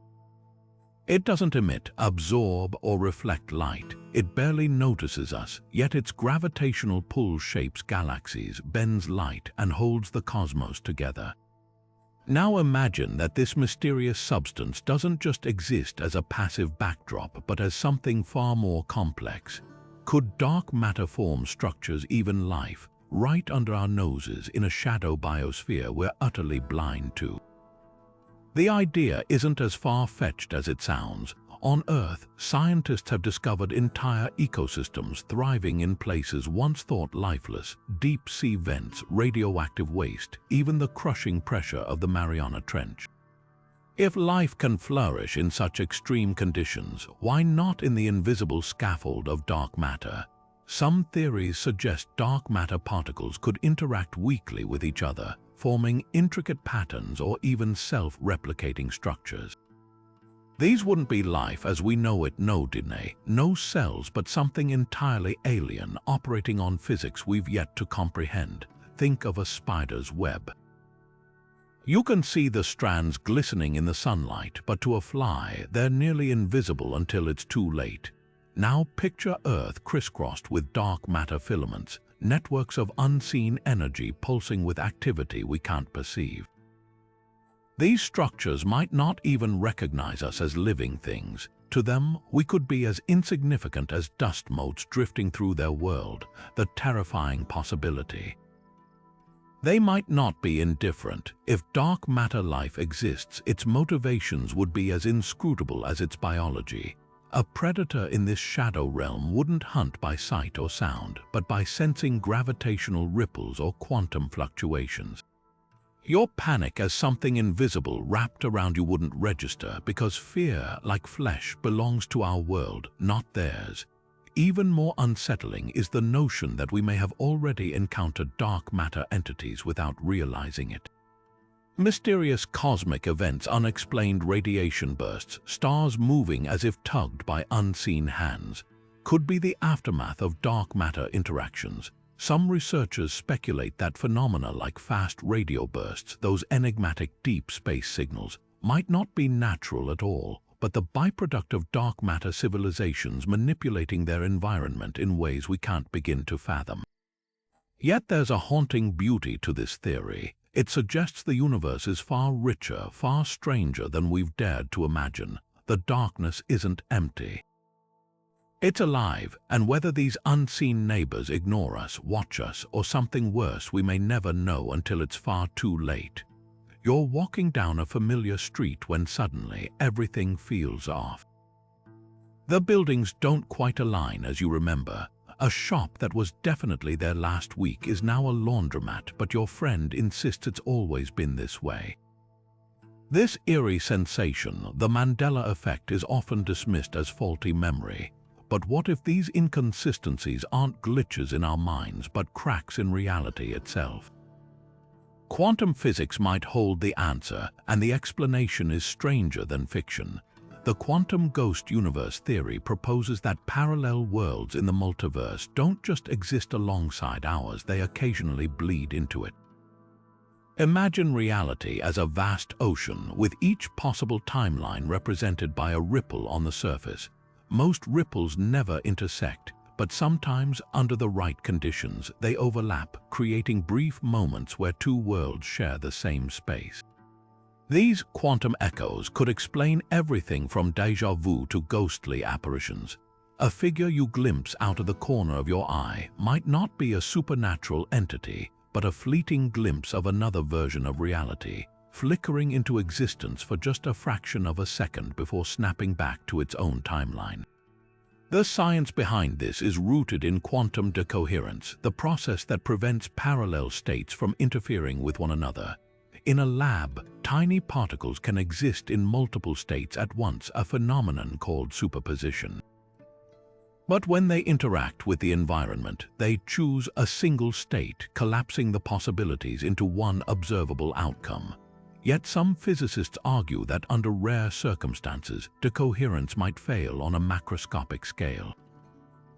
It doesn't emit, absorb, or reflect light. It barely notices us, yet its gravitational pull shapes galaxies, bends light, and holds the cosmos together. Now imagine that this mysterious substance doesn't just exist as a passive backdrop, but as something far more complex. Could dark matter form structures, even life, right under our noses in a shadow biosphere we're utterly blind to? The idea isn't as far-fetched as it sounds. On Earth, scientists have discovered entire ecosystems thriving in places once thought lifeless: deep-sea vents, radioactive waste, even the crushing pressure of the Mariana Trench. If life can flourish in such extreme conditions, why not in the invisible scaffold of dark matter? Some theories suggest dark matter particles could interact weakly with each other, forming intricate patterns or even self-replicating structures. These wouldn't be life as we know it, no decay, no cells, but something entirely alien operating on physics we've yet to comprehend. Think of a spider's web. You can see the strands glistening in the sunlight, but to a fly, they're nearly invisible until it's too late. Now picture Earth crisscrossed with dark matter filaments, networks of unseen energy pulsing with activity we can't perceive. These structures might not even recognize us as living things. To them, we could be as insignificant as dust motes drifting through their world, the terrifying possibility. They might not be indifferent. If dark matter life exists, its motivations would be as inscrutable as its biology. A predator in this shadow realm wouldn't hunt by sight or sound, but by sensing gravitational ripples or quantum fluctuations. Your panic as something invisible wrapped around you wouldn't register because fear, like flesh, belongs to our world, not theirs. Even more unsettling is the notion that we may have already encountered dark matter entities without realizing it. Mysterious cosmic events, unexplained radiation bursts, stars moving as if tugged by unseen hands, could be the aftermath of dark matter interactions. Some researchers speculate that phenomena like fast radio bursts, those enigmatic deep space signals, might not be natural at all, but the byproduct of dark matter civilizations manipulating their environment in ways we can't begin to fathom. Yet there's a haunting beauty to this theory. It suggests the universe is far richer, far stranger than we've dared to imagine. The darkness isn't empty. It's alive, and whether these unseen neighbors ignore us, watch us, or something worse, we may never know until it's far too late. You're walking down a familiar street when suddenly everything feels off. The buildings don't quite align as you remember. A shop that was definitely there last week is now a laundromat, but your friend insists it's always been this way. This eerie sensation, the Mandela effect, is often dismissed as faulty memory. But what if these inconsistencies aren't glitches in our minds, but cracks in reality itself? Quantum physics might hold the answer, and the explanation is stranger than fiction. The quantum ghost universe theory proposes that parallel worlds in the multiverse don't just exist alongside ours, they occasionally bleed into it. Imagine reality as a vast ocean, with each possible timeline represented by a ripple on the surface. Most ripples never intersect, but sometimes, under the right conditions, they overlap, creating brief moments where two worlds share the same space. These quantum echoes could explain everything from déjà vu to ghostly apparitions. A figure you glimpse out of the corner of your eye might not be a supernatural entity, but a fleeting glimpse of another version of reality, flickering into existence for just a fraction of a second before snapping back to its own timeline. The science behind this is rooted in quantum decoherence, the process that prevents parallel states from interfering with one another. In a lab, tiny particles can exist in multiple states at once, a phenomenon called superposition. But when they interact with the environment, they choose a single state, collapsing the possibilities into one observable outcome. Yet some physicists argue that under rare circumstances, decoherence might fail on a macroscopic scale.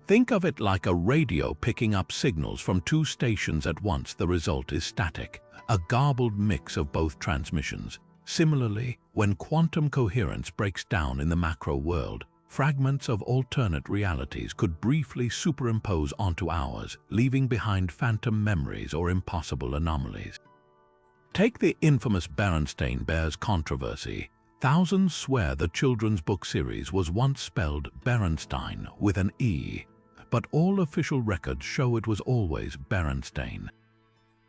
Think of it like a radio picking up signals from two stations at once. The result is static, a garbled mix of both transmissions. Similarly, when quantum coherence breaks down in the macro world, fragments of alternate realities could briefly superimpose onto ours, leaving behind phantom memories or impossible anomalies. Take the infamous Berenstain Bears controversy. Thousands swear the children's book series was once spelled Berenstein with an E, but all official records show it was always Berenstain.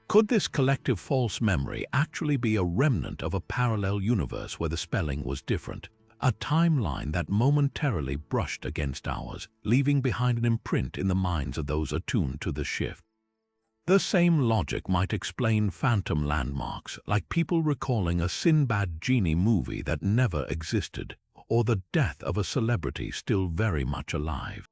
Could this collective false memory actually be a remnant of a parallel universe where the spelling was different? A timeline that momentarily brushed against ours, leaving behind an imprint in the minds of those attuned to the shift. The same logic might explain phantom landmarks, like people recalling a Sinbad genie movie that never existed, or the death of a celebrity still very much alive.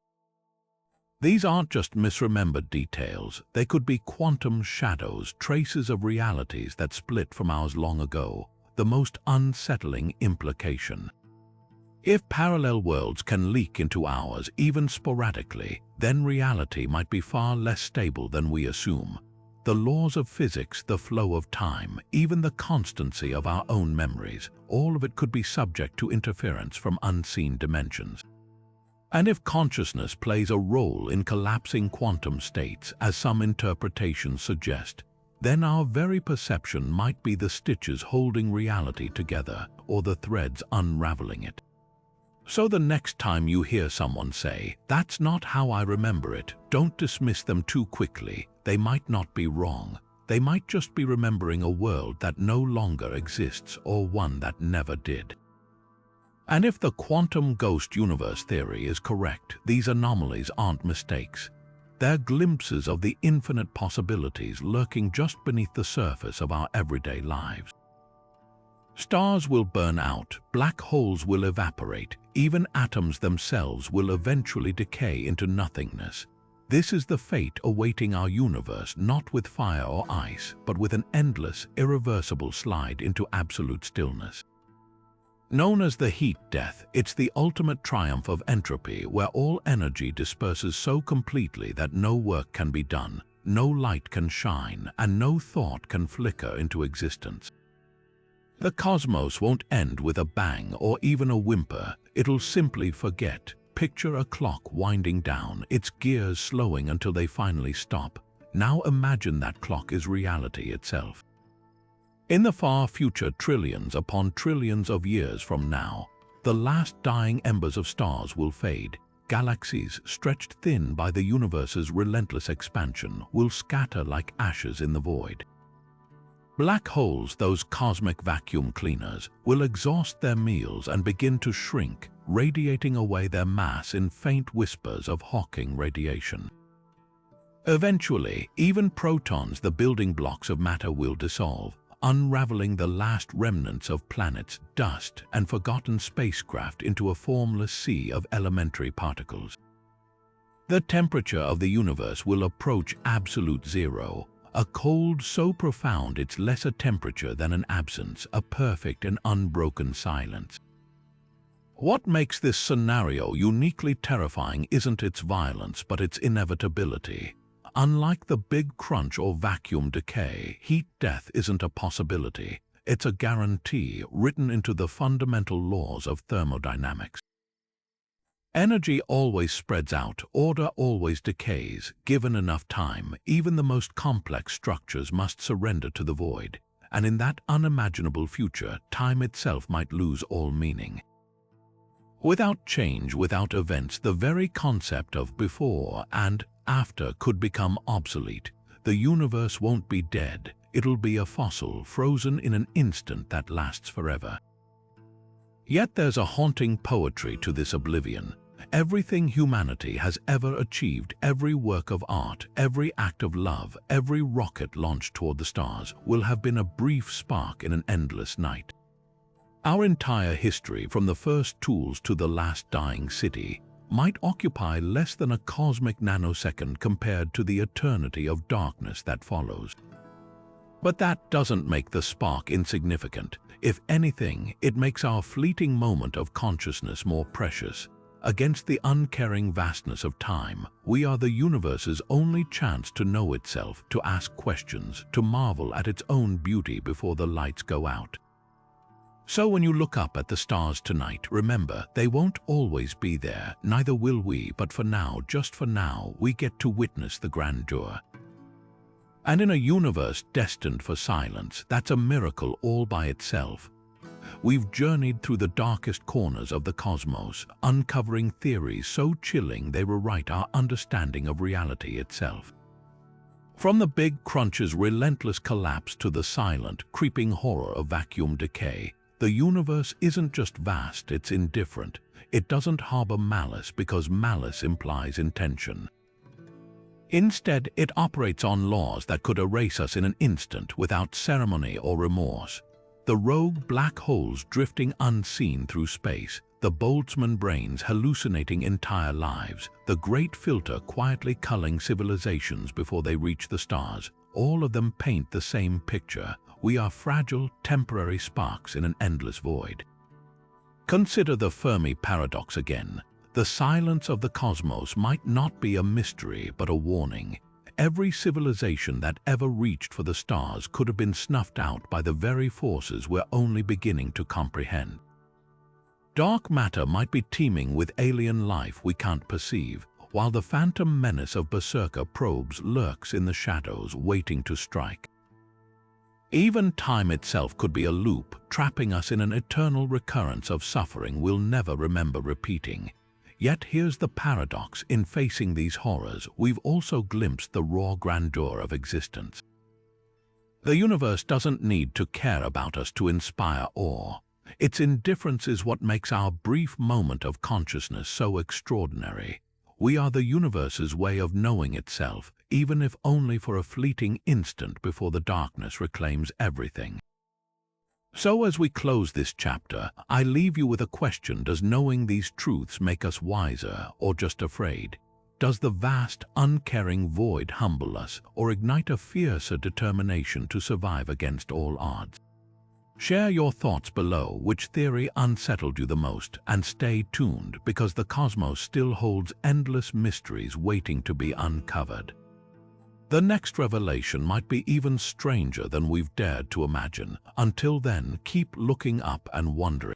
These aren't just misremembered details, they could be quantum shadows, traces of realities that split from ours long ago, the most unsettling implication. If parallel worlds can leak into ours even sporadically, then reality might be far less stable than we assume. The laws of physics, the flow of time, even the constancy of our own memories, all of it could be subject to interference from unseen dimensions. And if consciousness plays a role in collapsing quantum states, as some interpretations suggest, then our very perception might be the stitches holding reality together, or the threads unraveling it. So the next time you hear someone say, "That's not how I remember it," don't dismiss them too quickly. They might not be wrong. They might just be remembering a world that no longer exists, or one that never did. And if the quantum ghost universe theory is correct, these anomalies aren't mistakes. They're glimpses of the infinite possibilities lurking just beneath the surface of our everyday lives. Stars will burn out, black holes will evaporate, even atoms themselves will eventually decay into nothingness. This is the fate awaiting our universe, not with fire or ice, but with an endless, irreversible slide into absolute stillness. Known as the heat death, it's the ultimate triumph of entropy, where all energy disperses so completely that no work can be done, no light can shine, and no thought can flicker into existence. The cosmos won't end with a bang or even a whimper. It'll simply forget. Picture a clock winding down, its gears slowing until they finally stop. Now imagine that clock is reality itself. In the far future, trillions upon trillions of years from now, the last dying embers of stars will fade. Galaxies, stretched thin by the universe's relentless expansion, will scatter like ashes in the void. Black holes, those cosmic vacuum cleaners, will exhaust their meals and begin to shrink, radiating away their mass in faint whispers of Hawking radiation. Eventually, even protons, the building blocks of matter, will dissolve, unraveling the last remnants of planets, dust, and forgotten spacecraft into a formless sea of elementary particles. The temperature of the universe will approach absolute zero, a cold so profound it's less a temperature than an absence, a perfect and unbroken silence. What makes this scenario uniquely terrifying isn't its violence, but its inevitability. Unlike the Big Crunch or vacuum decay, heat death isn't a possibility. It's a guarantee written into the fundamental laws of thermodynamics. Energy always spreads out, order always decays. Given enough time, even the most complex structures must surrender to the void. And in that unimaginable future, time itself might lose all meaning. Without change, without events, the very concept of before and after could become obsolete. The universe won't be dead. It'll be a fossil, frozen in an instant that lasts forever. Yet there's a haunting poetry to this oblivion. Everything humanity has ever achieved, every work of art, every act of love, every rocket launched toward the stars, will have been a brief spark in an endless night. Our entire history, from the first tools to the last dying city, might occupy less than a cosmic nanosecond compared to the eternity of darkness that follows. But that doesn't make the spark insignificant. If anything, it makes our fleeting moment of consciousness more precious. Against the uncaring vastness of time, we are the universe's only chance to know itself, to ask questions, to marvel at its own beauty before the lights go out. So when you look up at the stars tonight, remember, they won't always be there, neither will we, but for now, just for now, we get to witness the grandeur. And in a universe destined for silence, that's a miracle all by itself. We've journeyed through the darkest corners of the cosmos, uncovering theories so chilling they rewrite our understanding of reality itself. From the Big Crunch's relentless collapse to the silent, creeping horror of vacuum decay, the universe isn't just vast, it's indifferent. It doesn't harbor malice because malice implies intention. Instead, it operates on laws that could erase us in an instant without ceremony or remorse. The rogue black holes drifting unseen through space, the Boltzmann brains hallucinating entire lives, the great filter quietly culling civilizations before they reach the stars, all of them paint the same picture. We are fragile, temporary sparks in an endless void. Consider the Fermi Paradox again. The silence of the cosmos might not be a mystery but a warning. Every civilization that ever reached for the stars could have been snuffed out by the very forces we're only beginning to comprehend. Dark matter might be teeming with alien life we can't perceive, while the phantom menace of Berserker probes lurks in the shadows waiting to strike. Even time itself could be a loop, trapping us in an eternal recurrence of suffering we'll never remember repeating. Yet here's the paradox: in facing these horrors, we've also glimpsed the raw grandeur of existence. The universe doesn't need to care about us to inspire awe. Its indifference is what makes our brief moment of consciousness so extraordinary. We are the universe's way of knowing itself, even if only for a fleeting instant before the darkness reclaims everything. So as we close this chapter, I leave you with a question: does knowing these truths make us wiser or just afraid? Does the vast, uncaring void humble us or ignite a fiercer determination to survive against all odds? Share your thoughts below. Which theory unsettled you the most? And stay tuned, because the cosmos still holds endless mysteries waiting to be uncovered. The next revelation might be even stranger than we've dared to imagine. Until then, keep looking up and wondering.